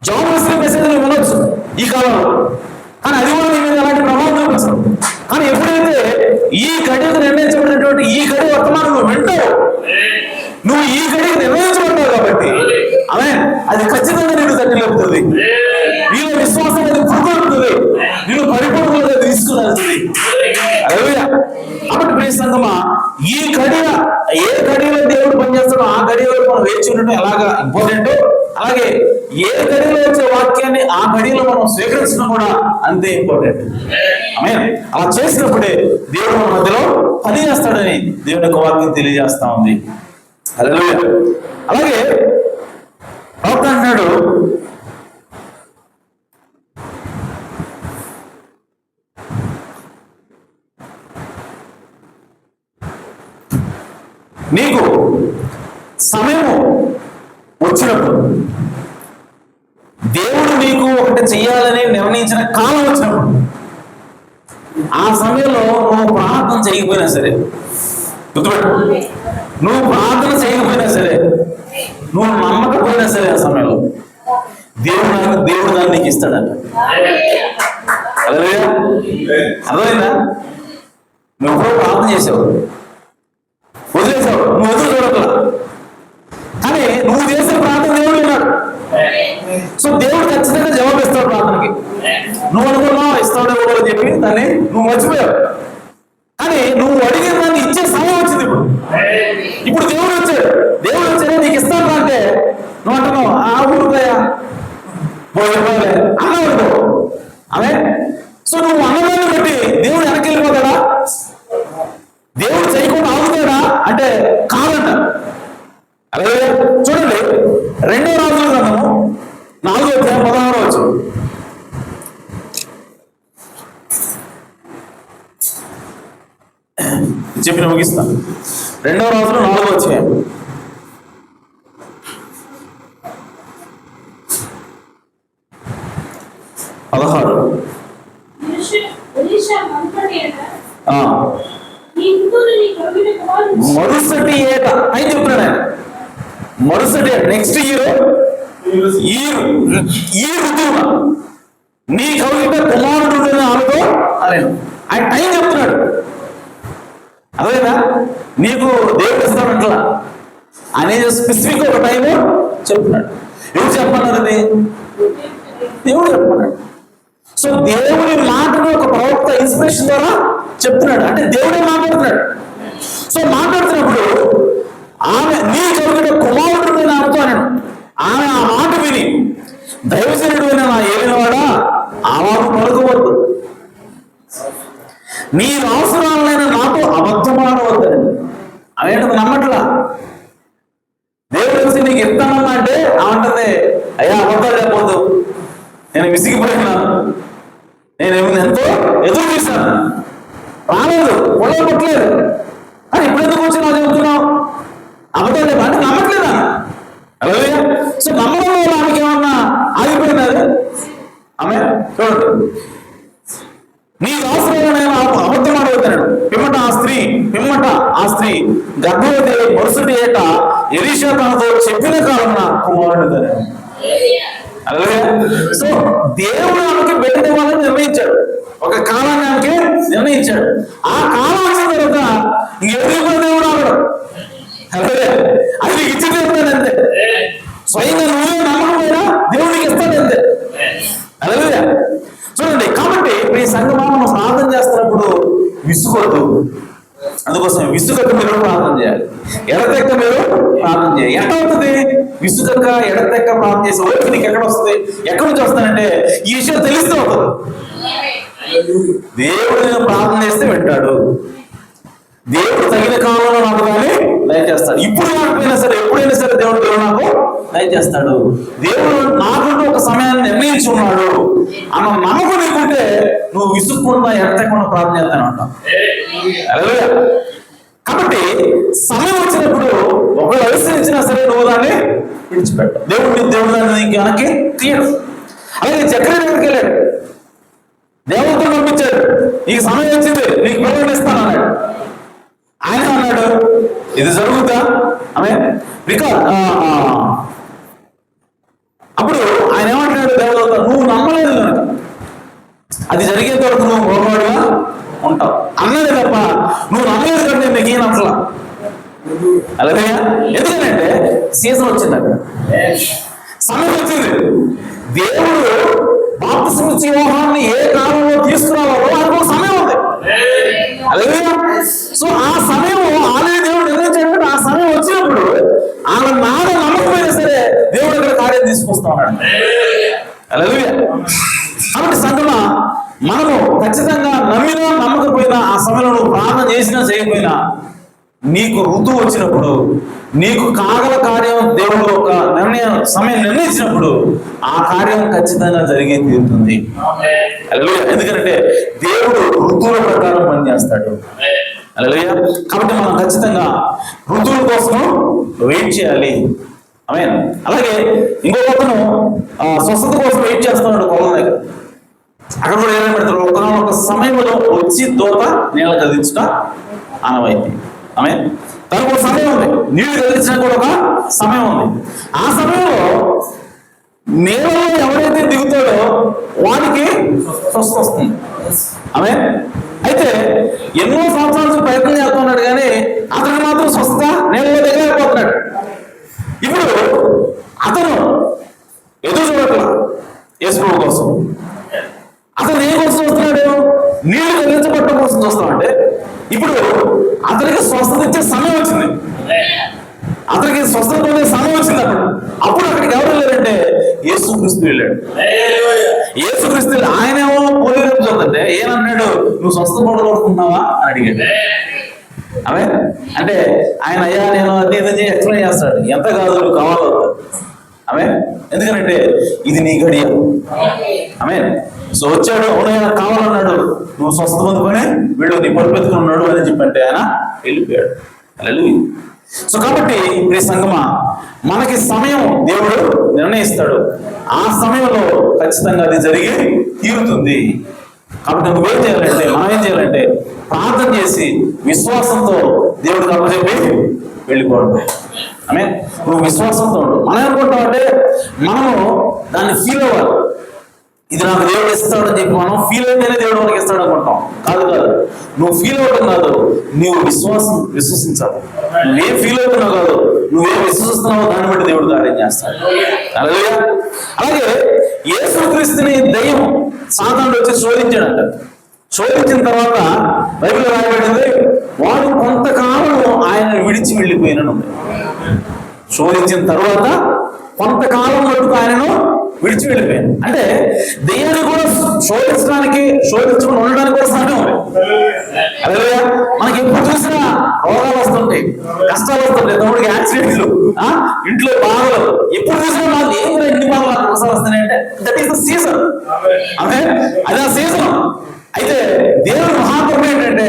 జాబ్ మెసేజ్ నువ్వు వినొచ్చు ఈ కాలంలో, కానీ అది కూడా నీ మీద అలాంటి ప్రభావం చూపించదు. కానీ ఎప్పుడైతే ఈ గడికి నిర్ణయించబడినటువంటి ఈ గడి వర్తమానం నువ్వు వింటావు, నువ్వు ఈ గడికి నిర్ణయించబడ్డావు కాబట్టి ఆమె అది ఖచ్చితంగా నిన్ను తట్టి లేపుతుంది. నీలో విశ్వాసం అనేది పురుగొడుతుంది, నిన్ను పరిపూర్ణంగా తీసుకురాల్సింది. కాబట్టి ప్రియ సంగమా, ఈ గడియ ఏ గడియలో దేవుడు పనిచేస్తాడో ఆ గడియలో మనం వేచి ఉండటం ఎలాగా ఇంపార్టెంట్ అలాగే ఏ గడిలో వచ్చే వాక్యాన్ని ఆ గడిలో మనం స్వీకరించడం కూడా అంతే ఇంపార్టెంట్. అలా చేసినప్పుడే దేవుడు మన మధ్యలో పని చేస్తాడని దేవుని యొక్క వాక్యం తెలియజేస్తా ఉంది. హల్లెలూయా. అలాగే ప్రవక్త అంటున్నాడు, నీకు సమయము వచ్చినప్పుడు, దేవుడు నీకు ఒకటి చెయ్యాలని నిర్ణయించిన కాలం వచ్చినప్పుడు, ఆ సమయంలో నువ్వు ప్రార్థన చేయకపోయినా సరే, గుర్తుపెట్టు, నువ్వు ప్రార్థన చేయకపోయినా సరే, నువ్వు నమ్మకపోయినా సరే, ఆ సమయంలో దేవుడు దాన్ని నీకు ఇస్తాడంట. అర్థమైందా? నువ్వు ప్రార్థన చేసావు, వదిలేసావు, నువ్వు ఎదురు చూడట్లా, కానీ నువ్వు చేసే ప్రార్థన దేవుడు విన్నాడు. సో దేవుడు ఖచ్చితంగా జవాబు ఇస్తాడు ప్రార్థనకి. నువ్వు అనుకున్నావు ఇస్తాడో కూడా చెప్పి దాన్ని నువ్వు మర్చిపోయావు, కానీ నువ్వు అడిగిన దాన్ని ఇచ్చే సమయం వచ్చింది. ఇప్పుడు దేవుడు వచ్చాడు నీకు ఇస్తాడు అంటే నువ్వు అంటున్నావు ఆ ఊరుకోయా పోయిపోలే అన్నావు అదే. సో నువ్వు అన్నదాన్ని బట్టి దేవుడు వెనక్కి వెళ్ళిపోతాడా? దేవుడు చేయకుండా ఆగుతాడా అంటే కాదంట. అలాగే చూడండి, 2 రాజుల గ్రంథము 4వ అధ్యాయం 16వ వచనం. చెప్పిన ముగిస్తాను. 2వ రాజులు 4వ అధ్యాయం 16. మరుసటి ఏట అని చెప్తున్నాడు ఆయన. మరుసటి నెక్స్ట్ ఇయర్ ఈ ఋతువున నీ కవిత కుమారుడు ఆమెతో అన్నాడు. ఆయన టైం చెప్తున్నాడు. అదేనా నీకు దేవుడు ఇస్తాడంటలా, అనేది స్పెసిఫిక్ ఒక టైం చెప్తున్నాడు. ఎవరు చెప్పన్నాడు? అది దేవుడు చెప్పన్నాడు. సో దేవుడి మాటను ఒక ప్రవక్త ఇన్స్పిరేషన్ ద్వారా చెప్తున్నాడు, అంటే దేవుడే మాట్లాడుతున్నాడు. సో మాట్లాడుతున్నప్పుడు ఆమె నీ కలుగుట కుమారుడు ఆమెతో అన్నాడు. ఆమె ఆ మాట విని దైవజనుడు నా ఏలినవాడా ఆ మాట పలుకోవద్దు, నీ అవసరాలైన నాతో అబద్ధమాడవద్దని. అవేంటది నమ్మట్లా. దేవుడు వచ్చి నీకు ఇస్తానన్నా అంటే ఆమంటది అయ్యా అబద్ధాలు చెప్పవద్దు, నేను విసిగిపోయినా, నేను ఎంతో ఎదురు చూశాను, రాలేదు, పొలం కొట్టలేదు, కానీ ఇప్పుడు ఎందుకు వచ్చి నాకు చెబుతున్నావు అబద్ధాలు చెప్ప అంటే నమ్మట్లేదా? అలాగే సో నమ్మడం వల్ల ఆమెకి ఏమన్నా ఆగిపోయినారు. ఆమె చూడండి, నీకు అవసరమైన అబద్ధం అడుగుతాడు. పిమ్మట ఆ స్త్రీ గర్భవతి మరుసటి ఏట ఎలీషా తనతో చెప్పిన కాలమున కుమారుడు. అలాగే సో దేవుడు ఆమెకి బిడ్డ వాళ్ళని నిర్ణయించాడు, ఒక కాలాన్ని ఆమెకి నిర్ణయించాడు. ఆ కాలం వచ్చిన తర్వాత ఇంకెవరికి దేవుడు ఆవిడ అలాగే అది నీకు ఇచ్చి చెప్తాడు అంతే. స్వయంగా నువ్వే నమ్మకపోయినా దేవుడికి ఇస్తాడు అంతే. అలాగే చూడండి, కాబట్టి మీ సంఘమానం ప్రార్థన చేస్తున్నప్పుడు విసుగొద్దు. అందుకోసం విసుగక్క మీరు ప్రార్థన చేయాలి, ఎడతెక్క మీరు ప్రార్థన చేయాలి. ఎట్లా అవుతుంది? విసుగక్క ఎడతెక్క ప్రార్థన చేసే ఓపిక నీకు ఎక్కడ వస్తుంది? ఎక్కడి నుంచి వస్తానంటే ఈ విషయం తెలిస్తే అవుతుంది. దేవుడు ప్రార్థన చేస్తే వింటాడు, దేవుడు తగిన కాలంలో నాకు కానీ దయచేస్తాడు. ఇప్పుడు కాకపోయినా సరే ఎప్పుడైనా సరే దేవుడు నాకు దయచేస్తాడు. దేవుడు నాకుంటూ ఒక సమయాన్ని నిర్ణయించి ఉన్నాడు అన్న నమ్మకం నీకుంటే నువ్వు విసుక్కుండా ఎడతెక్కకుండా ప్రార్థన చేస్తానంటావు. అలాగే కాబట్టి సమయం వచ్చినప్పుడు ఒకళ్ళు అనుసరించినా సరే నువ్వు దాన్ని విడిచిపెట్టు. దేవుడు దాన్ని నీకు వెనక్కి తీయడు. అలాగే చక్రం దగ్గరికి వెళ్ళాడు, దేవతను పంపించాడు, నీకు సమయం వచ్చింది, నీకు పిల్లలు ఇస్తాను అన్నాడు. ఆయన అన్నాడు ఇది జరుగుతా ఆమె బికాజ్ అప్పుడు ఆయన ఏమంటున్నాడు, దేవత నువ్వు నమ్మలేదు కనుక అది జరిగేంత వరకు నువ్వు గొప్పవాడుగా ఉంటావు అన్నాడు తప్ప నువ్వు నమ్మలేదు కంటే నీకు ఏం అసలు. అలాగే ఎందుకంటే సీజన్ వచ్చింది, అక్కడ సమయం వచ్చింది. దేవుడు బాప్తిస్మం ఇచ్చే యోహాన్ని ఏ కాలంలో తీసుకురావాలో అందుకు సమయం ఉంది. అలాగే సో ఆ సమయం ఆల్రెడీ దేవుడు నిర్ణయించాడు. ఆ సమయం వచ్చినప్పుడు ఆమె నాద నమ్మకమైనా సరే దేవుడు అక్కడ కార్యం తీసుకొస్తా ఉన్నాడు. హల్లెలూయా. కాబట్టి సంగమా, మనము ఖచ్చితంగా నమ్మినా నమ్మకపోయినా ఆ సమయంలో నువ్వు ప్రార్థన చేసినా చేయకపోయినా నీకు ఋతువు వచ్చినప్పుడు, నీకు కాగల కార్యం దేవుడు ఒక సమయం నిర్ణయించినప్పుడు ఆ కార్యం ఖచ్చితంగా జరిగే తీరుతుంది. హల్లెలూయా. ఎందుకంటే దేవుడు ఋతువుల ప్రకారం పనిచేస్తాడు. హల్లెలూయా. కాబట్టి మనం ఖచ్చితంగా ఋతువుల కోసం వెయిట్ చేయాలి. ఆమేన్. అలాగే ఇంకొక అతను స్వస్థత కోసం వెయిట్ చేస్తున్నాడు పొలం దగ్గర. అక్కడ కూడా ఏమేమి పెడతారు, ఒక సమయంలో వచ్చి దోత నీళ్ళ కదిలించుట ఆనవాయితీ. ఆమేన్. తనకు ఒక సమయం ఉంది, నీళ్లు కదిలించినా కూడా ఒక సమయం ఉంది. ఆ సమయంలో నీళ్ళలో ఎవరైతే దిగుతాడో వాడికి స్వస్థత వస్తుంది. ఆమేన్. అయితే ఎన్నో సంవత్సరాల నుంచి ప్రయత్నం చేస్తున్నాడు కానీ అతనికి మాత్రం స్వస్థత నీళ్ళలో దిగలేకపోతున్నాడు. ఇప్పుడు అతను ఎదురు చూడట్ల యేసు కోసం. అతను ఏ కోసం వస్తున్నాడు? నీళ్లు కదిలించబడటం కోసం చూస్తామంటే ఇప్పుడు అతనికి స్వస్థత ఇచ్చే సమయం వచ్చింది. అతనికి స్వస్థత పొందే సమయం వచ్చింది. అప్పుడు అక్కడికి ఎవరు వెళ్ళారంటే యేసుక్రీస్తు వెళ్ళాడు. యేసుక్రీస్తు ఆయనేమో పోలీసు చూద్దంటే ఏమన్నాడు, నువ్వు స్వస్థత పొందగలుగుతున్నావా అని అడిగాడు. అవే అంటే ఆయన అయ్యా నేను అది ఇది ఎక్స్ప్లెయిన్ చేస్తాడు. ఎంత కాదు నువ్వు కావాలో అవే, ఎందుకంటే ఇది నీ గడియ. ఆమె సో వచ్చాడు, అవునైనా కావాలన్నాడు, నువ్వు స్వస్థత పొందుకొని వీడు నీ పడిపెత్తుకుని ఉన్నాడు అని చెప్పంటే ఆయన వెళ్ళిపోయాడు. హల్లెలూయా. సో కాబట్టి ఇప్పుడు సంగమా, మనకి సమయం దేవుడు నిర్ణయిస్తాడు. ఆ సమయంలో ఖచ్చితంగా అది జరిగి తీరుతుంది. కాబట్టి నువ్వేం చేయాలంటే, మనం ఏం చేయాలంటే ప్రార్థన చేసి విశ్వాసంతో దేవుడికి అప్పచెప్పి వెళ్ళిపోవడం. ఆమె నువ్వు విశ్వాసంతో ఉండు. మనం ఏమనుకుంటాం అంటే మనము దాన్ని ఫీల్ అవ్వాలి. ఇది నాకు దేవుడు ఇస్తాడని చెప్పి మనం ఫీల్ అయితేనే దేవుడు మనకి ఇస్తాడు అనుకుంటాం. కాదు కాదు, నువ్వు ఫీల్ అవ్వడం కాదు, నువ్వు విశ్వసించాలి. నువ్వేం ఫీల్ అవుతున్నావు కాదు, నువ్వేం విశ్వసిస్తున్నావో దాన్ని బట్టి దేవుడు కార్యం చేస్తాడు. అలాగే యేసుక్రీస్తుని దయ్యం సాతానుడు వచ్చి శోధించాడంట. శోధించిన తర్వాత బైబిల్లో రాయబడింది, వాడు కొంతకాలం ఆయన విడిచి వెళ్ళిపోయినను. శోధించిన తర్వాత కొంతకాలం మటుకు ఆయనను విడిచి వెళ్ళిపోయాను. అంటే దెయ్యాన్ని కూడా శోధించుకుని ఉండడానికి కూడా సమయం ఉంది. అదే మనకి ఎప్పుడు చూసినా రోగాలు వస్తుంటాయి, కష్టాలు వస్తుంటాయి, తమ్ముడికి యాక్సిడెంట్లు, ఇంట్లో బాధలు, ఎప్పుడు చూసినా నాకు ఏం ఎన్ని బాధలు నాకు కష్టాలు వస్తున్నాయి అంటే దట్ ఈస్ ద సీజన్. అదే అది ఆ సీజన్. అయితే దేవుడు మహాకృప ఏంటంటే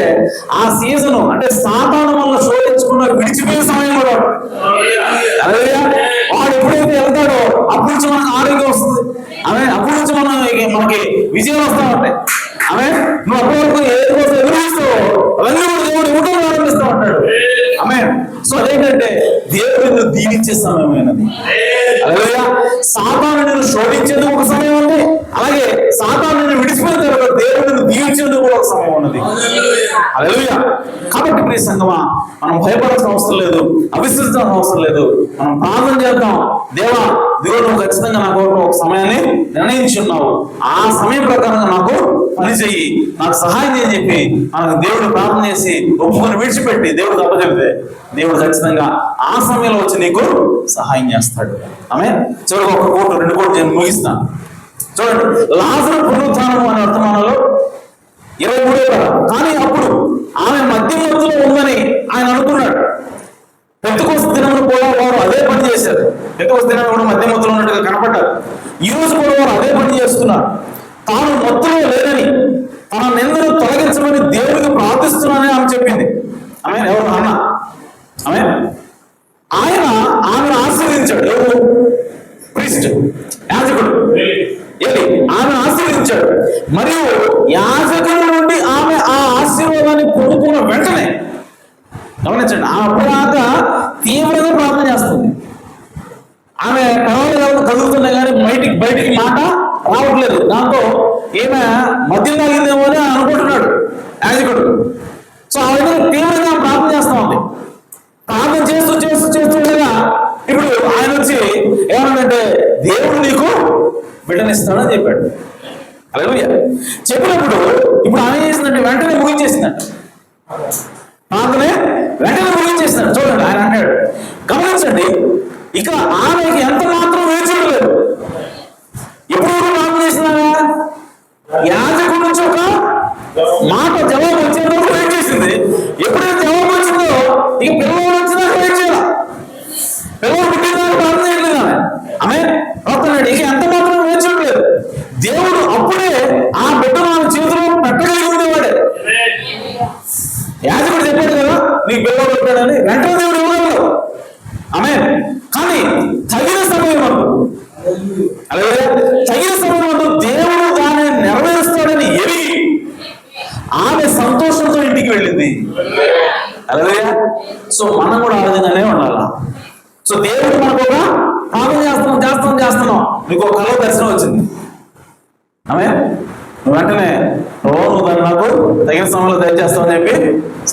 ఆ సీజన్ అంటే సాతాను వల్ల శోధించుకున్న విడిచిపోయే సమయం కూడా అదే వాడు ఎప్పుడైతే వెళ్తాడో అప్పటి నుంచి మనకు ఆరోగ్యం వస్తుంది. ఆమె అప్పటి నుంచి మనకి విజయం వస్తూ ఉంటాయి. ఆమె నువ్వు అప్పటి వరకు ఏది కోసం ఎదురుస్తావో అవన్నీ కూడా దేవుడు ఇవ్వడం ప్రారంభిస్తూ ఉంటాడు. ఆమె సో అదేంటంటే దేవుడు దీవించే సమయమైనది. అలలుయా. సాతాను నిన్ను శోధించేందుకు ఒక సమయం ఉంది, అలాగే సాతాను నిన్ను విడిచిపోయిన తర్వాత దేవుడిని దీవించేందుకు కూడా ఒక సమయం ఉన్నది. అలలుయా. కాబట్టి ప్రియ సంగమా, మనం భయపడాల్సిన అవసరం లేదు, అవిశ్వసించాల్సిన అవసరం లేదు. మనం ప్రార్థన చేద్దాం. దేవా, దేవుడు నువ్వు ఖచ్చితంగా నాకు ఒక సమయాన్ని నిర్ణయించున్నావు, ఆ సమయం ప్రకారంగా నాకు పని చెయ్యి, నాకు సహాయం చేయని చెప్పి మనకు దేవుడు ప్రార్థన చేసి ఒప్పుకొని విడిచిపెట్టి దేవుడికి అప్పచెప్తే దేవుడు ఖచ్చితంగా ఆ సమయంలో వచ్చి నీకు సహాయం చేస్తాడు. ఆమె చివరికి ఒక కోటు 2 కోట్లు నేను ముగిస్తాను. చూడండి, లాజరు పునరుత్థానం అనే వర్తమానంలో 23వ కానీ అప్పుడు ఆమె మధ్యమత్తులో ఉందని ఆయన అనుకున్నాడు. పెంతెకొస్తు దినమున కూడా వారు అదే పని చేశారు. పెంతెకొస్తు దినాన్ని కూడా మధ్యమత్తులో ఉన్నట్టుగా కనపడ్డారు. ఈ రోజు కూడా వారు అదే పని చేస్తున్నారు. తాను మత్తులో లేదని, తన నిందను తొలగించమని దేవుడికి ప్రార్థిస్తున్నానని ఆమె చెప్పింది. ఆమె ఎవరు? నాన్న. ఆమె ఆయన ఆమెను ఆశీర్వదించాడు. ఎవరు? ప్రీస్ట్, యాజకుడు ఏది ఆమెను ఆశీర్వదించాడు. మరియు యాజకుల నుండి ఆమె ఆ ఆశీర్వాదాన్ని పొందుకున్న వెంటనే గమనించండి, ఆమె అప్పుడాక తీవ్రంగా ప్రార్థన చేస్తుంది. ఆమె కలవలు కదులుతున్నాయి కానీ బయటికి మాట రావట్లేదు. దాంతో ఈమె మద్యం తాగిందేమో అని అనుకుంటున్నాడు యాజకుడు. సో ఆ విధంగా తీవ్రంగా ప్రార్థన చేస్తా ఉంది. ప్రార్థన చేస్తూ ఉండగా ఇప్పుడు ఆయన వచ్చి ఏమన్నాడంటే దేవుడు నీకు బిడ్డనిస్తాడని చెప్పాడు. హల్లెలూయా. చెప్పినప్పుడు ఇప్పుడు ఆమె చేసిందంటే వెంటనే ముగించేసిందంట. ప్రార్థనే వెంటనే ముగించేసిందంట. చూడండి, ఆయన అన్నాడు, గమనించండి, ఇక ఆమెకి ఎంత మాత్రం వేచి ఉండలేదు. ఎప్పుడు ప్రార్థన చేసినావా? యాజకుడి నుంచి ఒక మాట జవాబు వచ్చేంత వరకు వెయిట్ చేసింది. ఎప్పుడైతే జవాబు వచ్చిందో ఇక పిల్లలు వచ్చినాక వెయిట్ చేయాల. పిల్లలు పుట్టినాక ప్రార్థన చేయలేదు ఆమె అవుతున్నాడు. ఇక ఎంత మాత్రం వెయిట్ చేయట్లేదు. దేవుడు అప్పుడే ఆ బిడ్డను ఆమె జీవితంలో పెట్టగలిగి ఉండేవాడే. యాజకుడు చెప్పాడు కదా నీకు పిల్లలు పెట్టాడని, వెంటనే దేవుడు ఇవ్వగలడు ఆమె. కానీ తగిన సమయం అలాగే తగిన సమయం దేవుడు దాన్ని నెరవేరుస్తాడని ఎరిగి ఆమె సంతోషంతో ఇంటికి వెళ్ళింది. అలాగే సో మనం కూడా ఆ విధంగానే ఉండాలి. సో దేవుడు మనకు ఒక ప్రార్థన చేస్తున్నాం నీకు ఒక కళ దర్శనం వచ్చింది ఆమె, నువ్వు వెంటనే నువ్వు దాన్ని నాకు తగిన సమయంలో దయచేస్తావని చెప్పి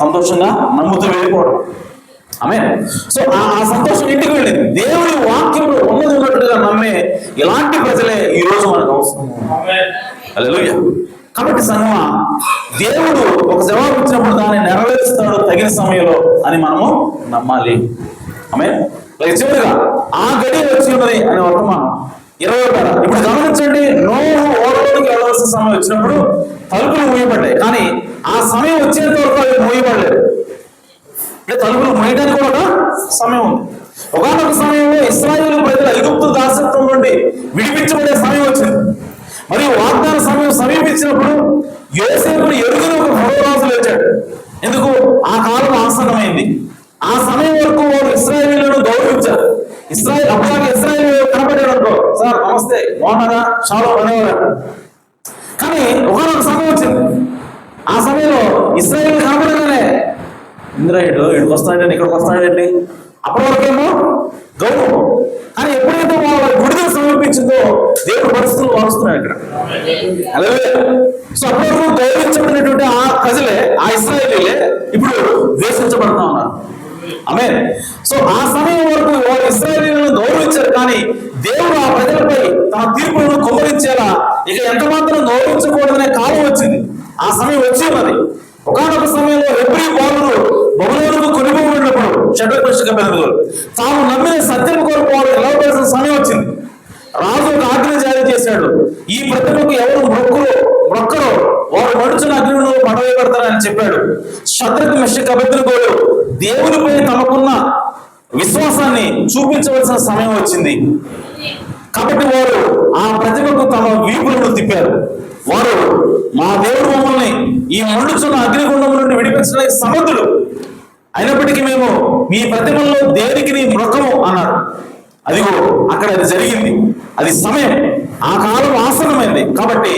సంతోషంగా నమ్ముతూ వెళ్ళిపోవడం ఆమె. సో ఆ సంతోషం ఇంటికి వెళ్ళింది. దేవుడి వాక్యంలో ఉన్నది ఉన్నట్టుగా నమ్మే ఇలాంటి ప్రజలే ఈ రోజు మనకు అవసరం. హల్లెలూయా. కాబట్టి సంగమా, దేవుడు ఒక జవాబు ఇచ్చినప్పుడు దాన్ని నెరవేరుస్తాడు తగిన సమయంలో అని మనము నమ్మాలి ఆమె. చివరిగా ఆ గడి వచ్చి ఉన్నది అనే వర్తమానం 20. ఇప్పుడు గమనించండి, నోహు ఓడలోకి వెళ్ళవలసిన సమయం వచ్చినప్పుడు తలుపులు మూయబడ్డాయి. కానీ ఆ సమయం వచ్చేంత వరకు అవి మూయబడలేదు. అంటే తలుపులు మూయడానికి కూడా సమయం ఉంది. ఒకనొక సమయంలో ఇశ్రాయేలు ప్రజలు ఐగుప్తు దాసత్వం నుండి విడిపించబడే సమయం వచ్చింది. మరియు వాగ్దాన సమయం సమీపించినప్పుడు యోసేపును ఎరుగని ఒక ఫరోరాజు లేచాడు. ఎందుకు? ఆ కాలం ఆసన్నమైంది. ఆ సమయం వరకు వారు ఇశ్రాయేలును గౌరవించారు. అప్పటిదాకా ఇశ్రాయేలు కనపడ్డాడు అనుకో, సార్ నమస్తే బాగున్నారా చాలా అనేవారు. కానీ ఒకనొక సమయం వచ్చింది. ఆ సమయంలో ఇశ్రాయేలు కనపడగానే ఇంద్రాయుడు ఇక్కడికి వస్తాడండి, ఇక్కడికి వస్తాడండి. అప్పటి వరకేమో గౌరవం. కానీ ఎప్పుడైతే వాళ్ళ విడుదల సమర్పించిందో దేవుడు పరిస్థితులు మారుస్తున్నాడు ఇక్కడ. అలాగే సో అప్పటి వరకు గౌరవించబడినటువంటి ఆ ప్రజలే, ఆ ఇశ్రాయేలీలే ఇప్పుడు ద్వేషించబడుతూ ఉన్నారు ఆమె. సో ఆ సమయం వరకు వారు ఇశ్రాయేలీయులను గౌరవించారు. కానీ దేవుడు ఆ ప్రజలపై తన తీర్పులను కుమ్మరించేలా ఇక ఎంత మాత్రం గౌరవించకూడదనే కాలం వచ్చింది. ఆ సమయం వచ్చి ఉన్నది. ఒకనొక సమయంలో హెబ్రీ బాలురు బబులోనుకు కొనిపోబడినప్పుడు షడ్రక్ మెషక్ అబేద్నెగోలు తాము నమ్మిన సత్యం కొరకు వారు నిలవవలసిన సమయం వచ్చింది. రాజు ఒక ఆజ్ఞ జారీ చేశాడు, ఈ ప్రతిమకు ఎవరు మొక్కరో వారు మడుచున్న అగ్నిలో పడవేయబడతారని చెప్పాడు. షడ్రక్ మెషక్ అబేద్నెగోలు దేవునిపై తమకున్న విశ్వాసాన్ని చూపించవలసిన సమయం వచ్చింది. కాబట్టి వారు ఆ ప్రతిమకు తమ వీపులను తిప్పారు. వారు మా దేవుడు మమ్మల్ని ఈ మండుచున్న అగ్నిగుండం నుండి విడిపించడానికి సమర్థుడు, అయినప్పటికీ మేము మీ ప్రతిమల్లో దేనికి మొక్కము అన్నారు. అదిగో అక్కడ అది జరిగింది. అది సమయం, ఆ కాలం ఆసన్నమైంది. కాబట్టి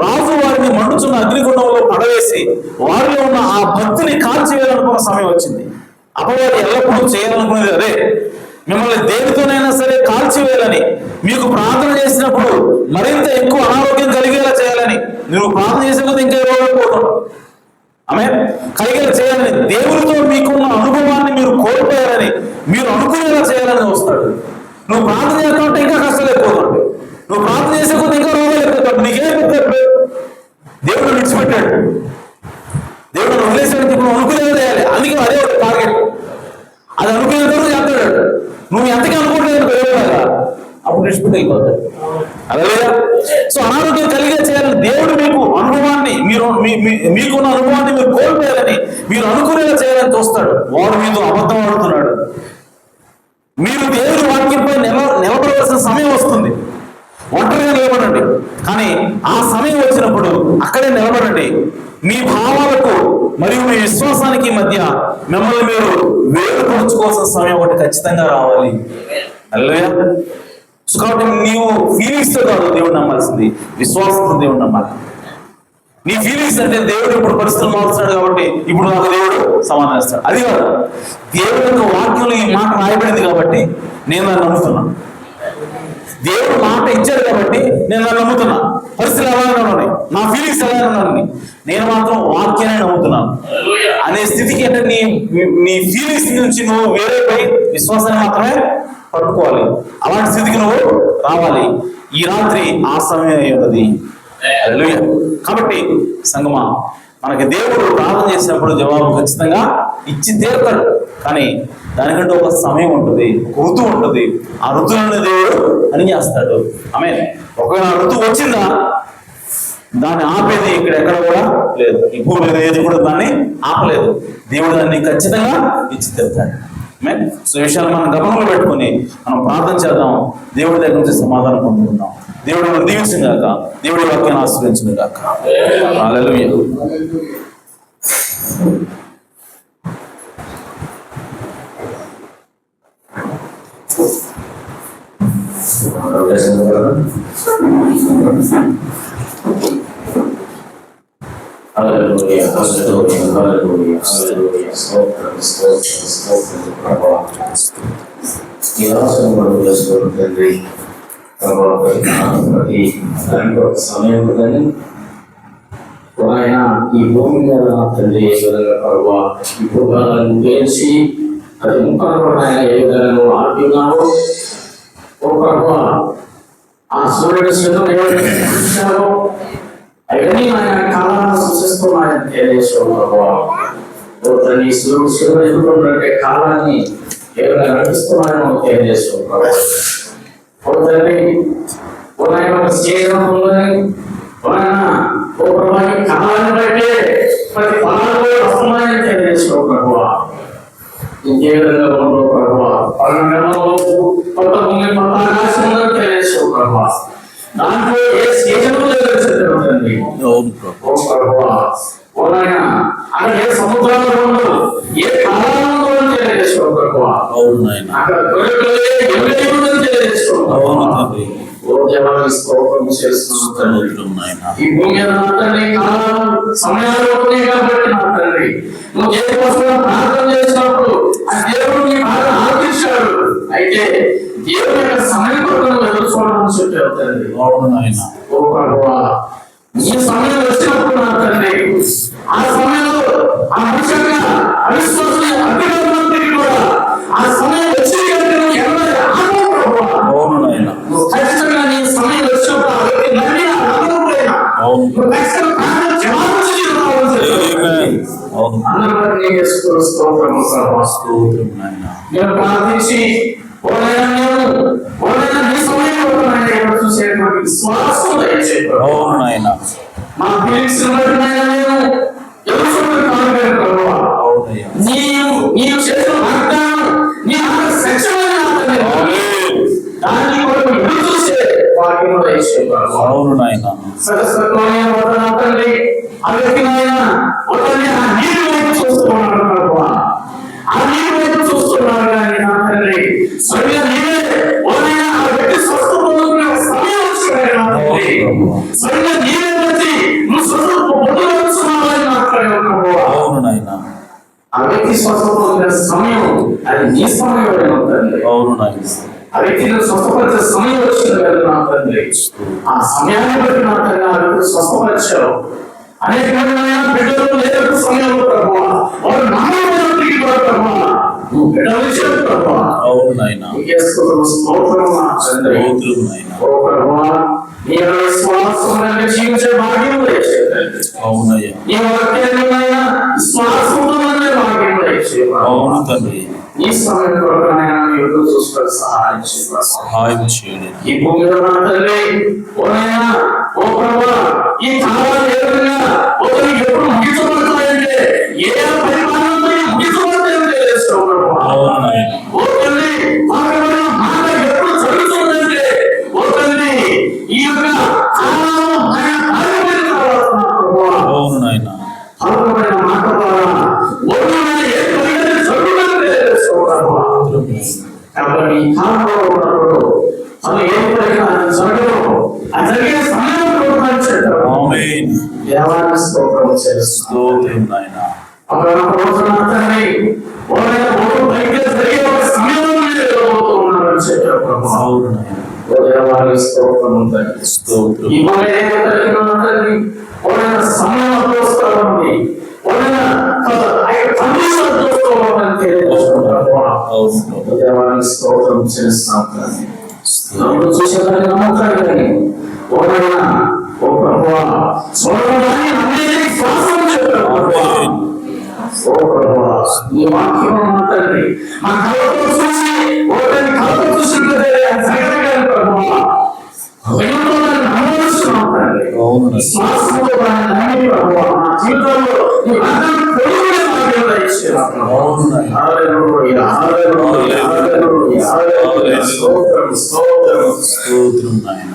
రాజు వారిని మండుచున్న అగ్నిగుండంలో పడవేసి వారిలో ఉన్న ఆ భక్తిని కాల్చివేయాలనుకున్న సమయం వచ్చింది. అపవాది ఎల్లప్పుడూ చేయాలనుకునేది అదే, మిమ్మల్ని దేనితోనైనా సరే కాల్చివేయాలని. మీకు ప్రార్థన చేసినప్పుడు మరింత ఎక్కువ అనారోగ్యం కలిగేలా చేయాలని, నువ్వు ప్రార్థన చేసే కొద్ది ఇంకా ఇవ్వకపోతావు ఆమె కలిగేలా చేయాలని, దేవుడితో మీకున్న అనుభవాన్ని మీరు కోల్పోయాలని, మీరు అనుకునేలా చేయాలని వస్తాడు. నువ్వు ప్రార్థన చేస్తావంటే ఇంకా కష్టాలు ఎక్కువతాడు. నువ్వు ప్రార్థన చేసే కొద్ది ఇంకా రోగాలు ఎక్కువ. నీకేం పెద్ద దేవుడు విడిచిపెట్టాడు, దేవుడు వదిలేసాడు. ఇప్పుడు అనుకునేలా చేయాలి. అందుకే అదే ఒక టార్గెట్. అది అనుకునేంత వరకు చేస్తాడు. నువ్వు ఎంతగా అనుకుంటున్నావు పెరుగుతాగా అప్పుడు విడిచిపెట్టి అయిపోతాడు. అలాగే సో అనారోగ్యం కలిగే చేయాలని దేవుడు మీకు అనుభవాన్ని, మీకున్న అనుభవాన్ని మీరు కోల్పోయాలని, మీరు అనుకునేలా చేయాలని చూస్తాడు. వాడు మీతో అబద్ధం ఆడుతున్నాడు. మీరు దేవుడి వాక్యంపై నిలబడవలసిన సమయం వస్తుంది. ఒంటరిగా నిలబడండి. కానీ ఆ సమయం వచ్చినప్పుడు అక్కడే నిలబడండి. మీ భావాలకు మరియు మీ విశ్వాసానికి మధ్య మిమ్మల్ని మీరు వేరుపరుచుకోవాల్సిన సమయం ఒకటి ఖచ్చితంగా రావాలి. హల్లెలూయా. కాబట్టి నీవు ఫీలింగ్స్ తో కాదు దేవుడు నమ్మాల్సింది, విశ్వాసంతో దేవుడు నమ్మాలి. నీ ఫీలింగ్స్ అంటే దేవుడు ఇప్పుడు పరిస్థితులు మారుస్తున్నాడు కాబట్టి ఇప్పుడు నాకు దేవుడు సమాధానం ఇస్తాడు, అది కాదు. దేవుడు యొక్క వాక్యంలో ఈ మాట రాయబడింది కాబట్టి నేను దాన్ని నమ్ముతున్నా. దేవుడు మాట ఇచ్చాడు కాబట్టి నేను దాన్ని నమ్ముతున్నా. పరిస్థితులు ఎలా ఉన్నాయి, నా ఫీలింగ్స్ ఎలా ఉన్నాయి, నేను మాత్రం వాక్యాన్ని నమ్ముతున్నాను అనే స్థితికి, అంటే నీ ఫీలింగ్స్ నుంచి నువ్వు వేరేపై విశ్వాసాన్ని మాత్రమే పట్టుకోవాలి. అలాంటి స్థితికి నువ్వు రావాలి. ఈ రాత్రి ఆ సమయం అయి ఉన్నది. హల్లెలూయా. కాబట్టి సంగమా, మనకి దేవుడు ప్రార్థన చేసినప్పుడు జవాబు ఖచ్చితంగా ఇచ్చి తీరుతాడు. కానీ దానికంటే ఒక సమయం ఉంటుంది, ఒక ఋతువు ఉంటుంది. ఆ ఋతువులను దేవుడు అని చేస్తాడు. ఆమేన్. ఒకవేళ ఆ ఋతువు వచ్చిందా దాన్ని ఆపేది ఇక్కడ ఎక్కడ కూడా లేదు. ఈ భూమి మీద ఏది కూడా దాన్ని ఆపలేదు. దేవుడు దాన్ని ఖచ్చితంగా ఇచ్చి తీరుతాడు. ఆమేన్. సో ఈ విషయాలు మనం గమనంలో పెట్టుకొని మనం ప్రార్థన చేద్దాం. దేవుడి దగ్గర నుంచి సమాధానం పొందుకుందాం. దేవుడు మనం దీవించిన గాక, దేవుడి వాక్యాన్ని ఆశ్రయించిన గాక. హల్లెలూయా. సమయం ఆయన ఈ భూమి మీద తండ్రి ఏ విధంగా ప్రభావ ఈ భూభాగాన్ని వేసి అది ముఖాలు ఆయన ఏ విధంగా ఆడుతున్నావో ఓ ప్రభావ ఆ సూర్యుడు శివం ఎవరు అవన్నీ ఆయన కాలాన్ని సూచిస్తున్నాయని తెలియజేసావు ప్రభావ. నీ సూర్యుడు శివం ఎదుర్కొంటే కాలాన్ని ఏ విధంగా నడిపిస్తున్నాయో తెలియజేసావు ప్రభావ. ఓ తండ్రి చేయడం ఓ ప్రభావి కాలాన్ని బట్టే ప్రతి పనులు వస్తున్నాయని తెలియజేసావు ప్రభావ. ఇంకే విధంగా ఉండవు ప్రభావ. కొత్త భూమి కొత్త ఆకాశం తెలియజేసావు ప్రభావ. దాంట్లో ఏ సీజన్లో తెలియజేస్తుంది ఓ ప్రభావ. ఓ నాయన అక్కడ ఏ సముద్రాలు ఉండవు, ఏ కాలంలో తెలియజేసావు ప్రభావ. అక్కడ తెలియజేసావు ప్రభావ. ఈ భూమి సమయాలు కాబట్టి నా తండ్రి నువ్వు దేవుడి కోసం ప్రార్థన చేసినప్పుడు ఆ దేవుడు నీ బాధ ఆలోచించాడు. అయితే దేవుని యొక్క సమయం కొరకు నువ్వు ఎదురు చూడాలని చెప్పావు తండ్రి. ఓ ప్రభువా, ఈ సమయం వచ్చినప్పుడు నా తండ్రి ఆ సమయంలో ఆ మనుషులుగా అవిశ్వాసులు అగ్నిమంత్రి కూడా ఆ సమయం వచ్చి ఖచ్చితంగా నీ సమయం వచ్చినప్పుడు ఆ వ్యక్తి నమ్మి ప్రార్థించి చూసేటువంటి విశ్వాసం మా ఫీలింగ్స్ నీవు చేసిన వాగ్దానం నీ దాన్ని కొరకు ఎదురు చూసే వాక్యం అవును నాయన. తండ్రి ఆ వ్యక్తి నాయన ఆ నీరు వైపు చూస్తున్నాడు ప్రభు. ఆ నీరు వైపు చూస్తున్నాడు కానీ నా తండ్రి స్వయంగా నీవే ఆ వ్యక్తి స్వస్థ పొందుకునే సమయం వచ్చినాడు నా తండ్రి. స్వయంగా నీవే వచ్చి నువ్వు స్వస్థ పొందుతున్నావని మాట్లాడావు ప్రభు. అవును నాయన. ఆ వ్యక్తి స్వస్థ పొందిన సమయం అది నీ సమయం తండ్రి. అవును నాయన. ఆ వ్యక్తిని స్వస్థపరిచే సమయం వచ్చింది కదా నా తండ్రి. ఆ సమయాన్ని బట్టి నా తండ్రి ఆ వ్యక్తిని స్వస్థపరిచావు. అనేక బిడ్డలు లేని సమయంలో ప్రభు వారు నమ్మకం ప్రభు నువ్వు బిడ్డలు ఇచ్చావు ప్రభు. అవును నాయన. జీవించే భాగ్యం అవునయ్యా. నీ వాక్యాన్ని విశ్వాసంతో భాగ్యం అవును తండ్రి. ఈ సమయం చూసుకొని సహాయం చేయండి. ఈ భూమిలో నా తండ్రి ఓ ప్రభా ఈ కాలాలు ఏ విధంగా ఎప్పుడు ముగించబడతాయంటే ఏ పరిమాణంతో ముగించబడతాయని తెలియజేస్తావు ప్రభు. ఓ తండ్రి మాట ఎప్పుడు జరుగుతుందంటే ఓ తండ్రి ఈ యొక్క అవును నాయన. మాట ద్వారా కాబట్టి కాలంలో ఉన్నప్పుడు అసలు ఏ జరగదు ఆ జరిగే సమయంలో దేవాన్ని స్తోత్రం స్తోత్రం నాయన. ఒక రోజున తండ్రి జరిగే ఒక సమయంలో ఉన్నారని చెప్పారు ప్రభు. దేవాన్ని స్తోత్రం స్తోత్రం. సమయం ఉంది దేవాన్ని స్తోత్రం చేస్తాం. చూసేదాన్ని నమ్మకాలు కానీ ఓ ప్రభువా శ్వాసం చెప్పారు ఈ వాక్యం మాట్లాడి మా కళ్ళతో చూసి ఒకరిని కళ్ళతో చూసినట్లయితే జరగలేదు ప్రభువా. శ్వాసముతో దాన్ని నమ్మి ప్రభువా, నా జీవితంలో ఈ బంధం పొందుకునే భాగ్యం దయచేయండి. హల్లెలూయా, హల్లెలూయా, హల్లెలూయా, హల్లెలూయా. స్తోత్రం, స్తోత్రం. స్తోత్రం నాయన.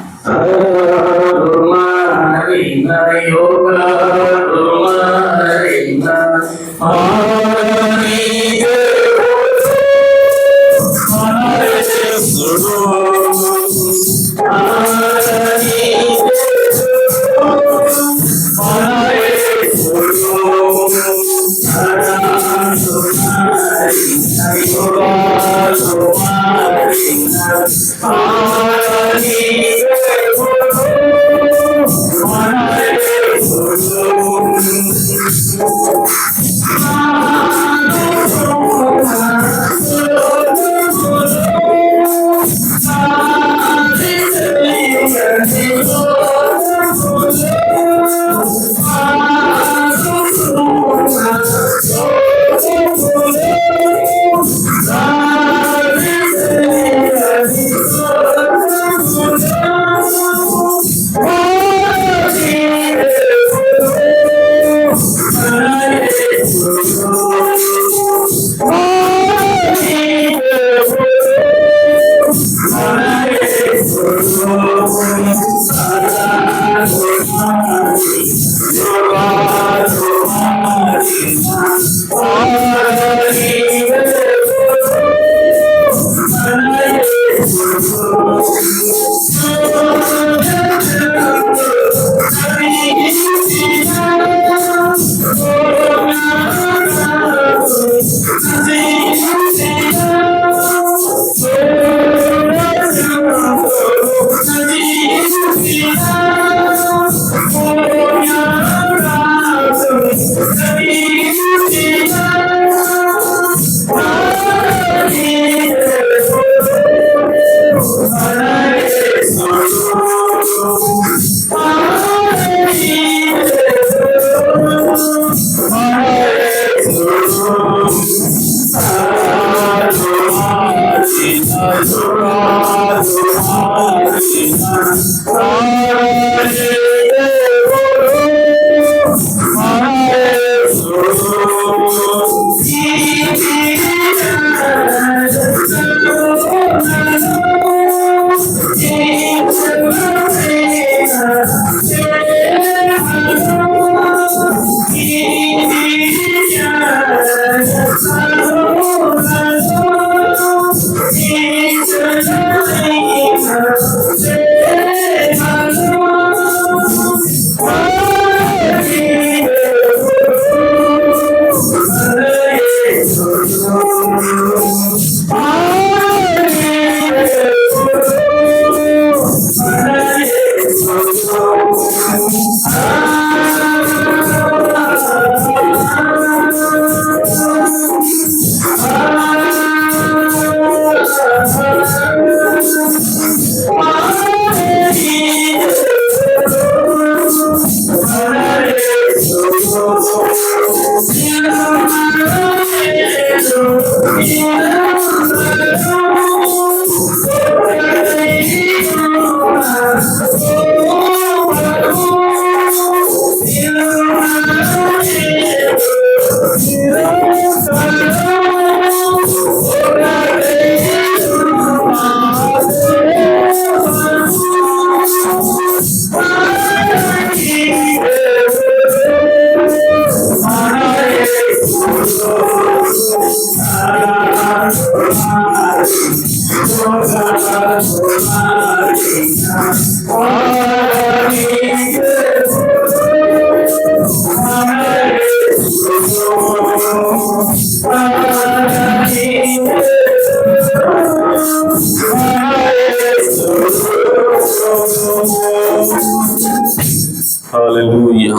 హల్లెలూయా,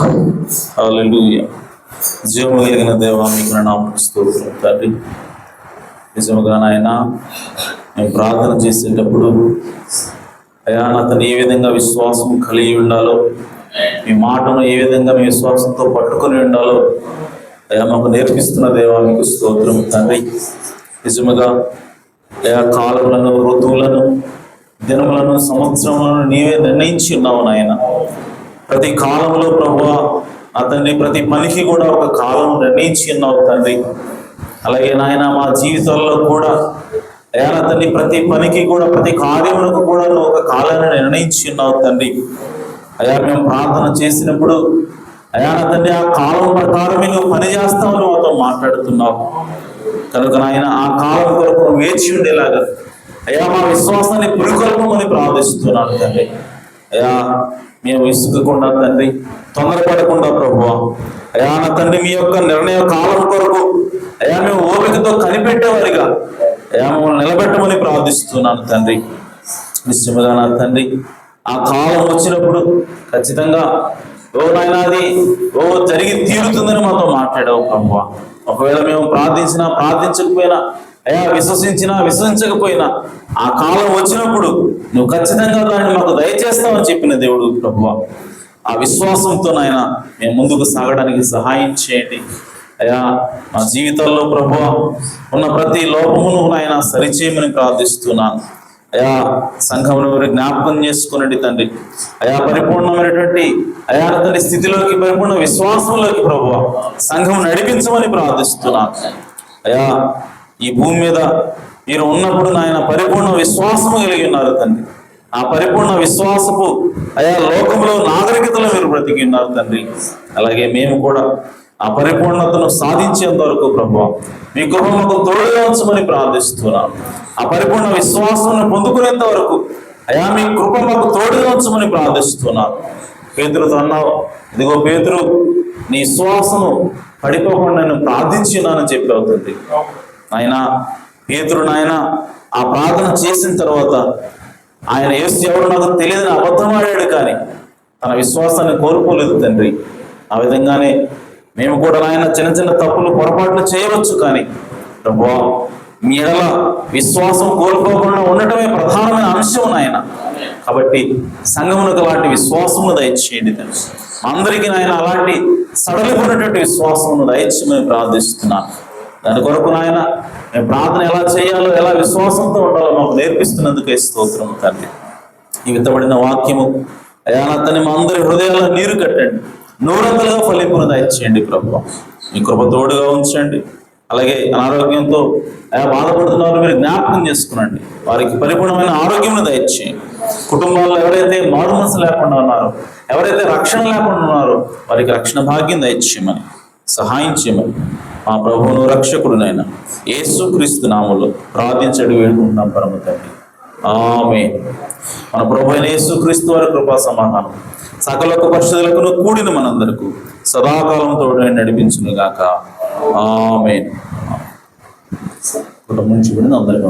హల్లెలూయా. జీవము కలిగిన దేవా, మీకు నా నామమున స్తోత్రం తండ్రి. నిజముగా నాయన, మేము ప్రార్థన చేసేటప్పుడు అయా అతను ఏ విధంగా విశ్వాసం కలిగి ఉండాలో, మీ మాటను ఏ విధంగా మీ విశ్వాసంతో పట్టుకొని ఉండాలో అయా మాకు నేర్పిస్తున్న దేవా మీకు స్తోత్రం తండ్రి. నిజముగా అయా కాలములను, ఋతువులను, దినములను, సంవత్సరములను నీవే నిర్ణయించి ఉన్నావు నాయన. ప్రతి కాలంలో ప్రభువా అతన్ని ప్రతి పనికి కూడా ఒక కాలం నిర్ణయించి ఉన్నావు తండ్రి. అలాగే నాయన మా జీవితాల్లో కూడా అయా అతన్ని ప్రతి పనికి కూడా, ప్రతి కార్యములకు కూడా నువ్వు ఒక కాలాన్ని నిర్ణయించి ఉన్నావు తండ్రి. అయా మేము ప్రార్థన చేసినప్పుడు అయా తండ్రి ఆ కాలం ప్రకారమే నువ్వు పని చేస్తావు, మాతో మాట్లాడుతున్నావు కనుక నాయన ఆ కాలం కొరకు వేచి ఉండేలాగా అయా మా విశ్వాసాన్ని పురుకొల్పమని ప్రార్థిస్తున్నాను తండ్రి. అయా మేము విసుగకుండా తండ్రి, తొందరపడకుండా ప్రభువా అయా నా తండ్రి మీ యొక్క నిర్ణయ కాలం కొరకు అయా మేము ఓపికతో కనిపెట్టేవారిగా అయా మమ్మల్ని నిలబెట్టమని ప్రార్థిస్తున్నాను తండ్రి. నిశ్చయముగా నా తండ్రి ఆ కాలం వచ్చినప్పుడు ఖచ్చితంగా ఓ నాయనా అది జరిగి తీరుతుందని మాతో మాట్లాడావు ప్రభువా. ఒకవేళ మేము ప్రార్థించకపోయినా అయా విశ్వసించకపోయినా ఆ కాలం వచ్చినప్పుడు నువ్వు ఖచ్చితంగా దాన్ని మాకు దయచేస్తావని చెప్పిన దేవుడు ప్రభువా. ఆ విశ్వాసంతో నాయన మేము ముందుకు సాగడానికి సహాయం చేయండి అయా. మా జీవితాల్లో ప్రభువా ఉన్న ప్రతి లోపమును నాయన సరిచేయమని ప్రార్థిస్తున్నాను అయా. సంఘమును మీరు జ్ఞాపకం చేసుకునండి తండ్రి అయా. పరిపూర్ణమైనటువంటి అయా తండ్రి స్థితిలోకి, పరిపూర్ణ విశ్వాసంలోకి ప్రభువా సంఘం నడిపించమని ప్రార్థిస్తున్నాను అయా. ఈ భూమి మీద మీరు ఉన్నప్పుడు నాయన పరిపూర్ణ విశ్వాసము కలిగి ఉన్నారు తండ్రి. ఆ పరిపూర్ణ విశ్వాసపు అయా లోకంలో నాగరికతలో మీరు బ్రతికి ఉన్నారు తండ్రి. అలాగే మేము కూడా ఆ పరిపూర్ణతను సాధించేంత వరకు ప్రభువా మీ కృపకు తోడుగా ఉంచమని ప్రార్థిస్తున్నాను. ఆ పరిపూర్ణ విశ్వాసాన్ని పొందుకునేంత వరకు అయా మీ కృపకు తోడుగా ఉంచమని ప్రార్థిస్తున్నాను. పేతురుతో అన్నావు, ఇదిగో పేతురు నీ విశ్వాసము పడిపోకుండా నేను ప్రార్థించున్నానని చెప్పి అవుతుంది ఆయన. పేతురు నాయన ఆ ప్రార్థన చేసిన తర్వాత ఆయన యేసు ఎవరు నాకు తెలియదని అబద్ధం ఆడాడు, కానీ తన విశ్వాసాన్ని కోల్పోలేదు తండ్రి. ఆ విధంగానే మేము కూడా నాయన చిన్న చిన్న తప్పులు, పొరపాట్లు చేయవచ్చు, కానీ ప్రభువా మీ ఎడల విశ్వాసం కోల్పోకుండా ఉండటమే ప్రధానమైన అంశం నాయన. కాబట్టి సంఘమునకు అలాంటి విశ్వాసమును దయచేయండి తండ్రి. అందరికీ నాయన అలాంటి సడలిపోయినటువంటి విశ్వాసమును దయచేయమని ప్రార్థిస్తున్నాను. దాని కొరకు నాయన మేము ప్రార్థన ఎలా చేయాలో, ఎలా విశ్వాసంతో ఉండాలో మాకు నేర్పిస్తున్నందుకే స్తోత్రం తండ్రి. ఈ విత్తబడిన వాక్యము అయా అతన్ని మా అందరి హృదయాల్లో నీరు కట్టండి, నూరంతలుగా ఫలింపును దయచేయండి ప్రభువా. మీ కృప తోడుగా ఉంచండి. అలాగే అనారోగ్యంతో బాధపడుతున్నారు మీరు జ్ఞాపకం చేసుకునండి, వారికి పరిపూర్ణమైన ఆరోగ్యం దయచేయండి. కుటుంబాల్లో ఎవరైతే మారు మనసు లేకుండా ఉన్నారో, ఎవరైతే రక్షణ లేకుండా ఉన్నారో వారికి రక్షణ భాగ్యం దయచేయమని, సహాయం చేయమని మా ప్రభువును రక్షకుడునైనా యేసుక్రీస్తు నామములో ప్రార్థించడి వేడుకుంటున్నాం పరమ తండ్రి. ఆమేన్. మన ప్రభు అయిన యేసుక్రీస్తు వారి కృపా సమాధానం సకలకు పరిశుద్ధులకు కూడిన మనందరకు సదాకాలం తోడు నడిపించును గాక. ఆమేన్. కుటుంబం నుంచి కూడా అందరికీ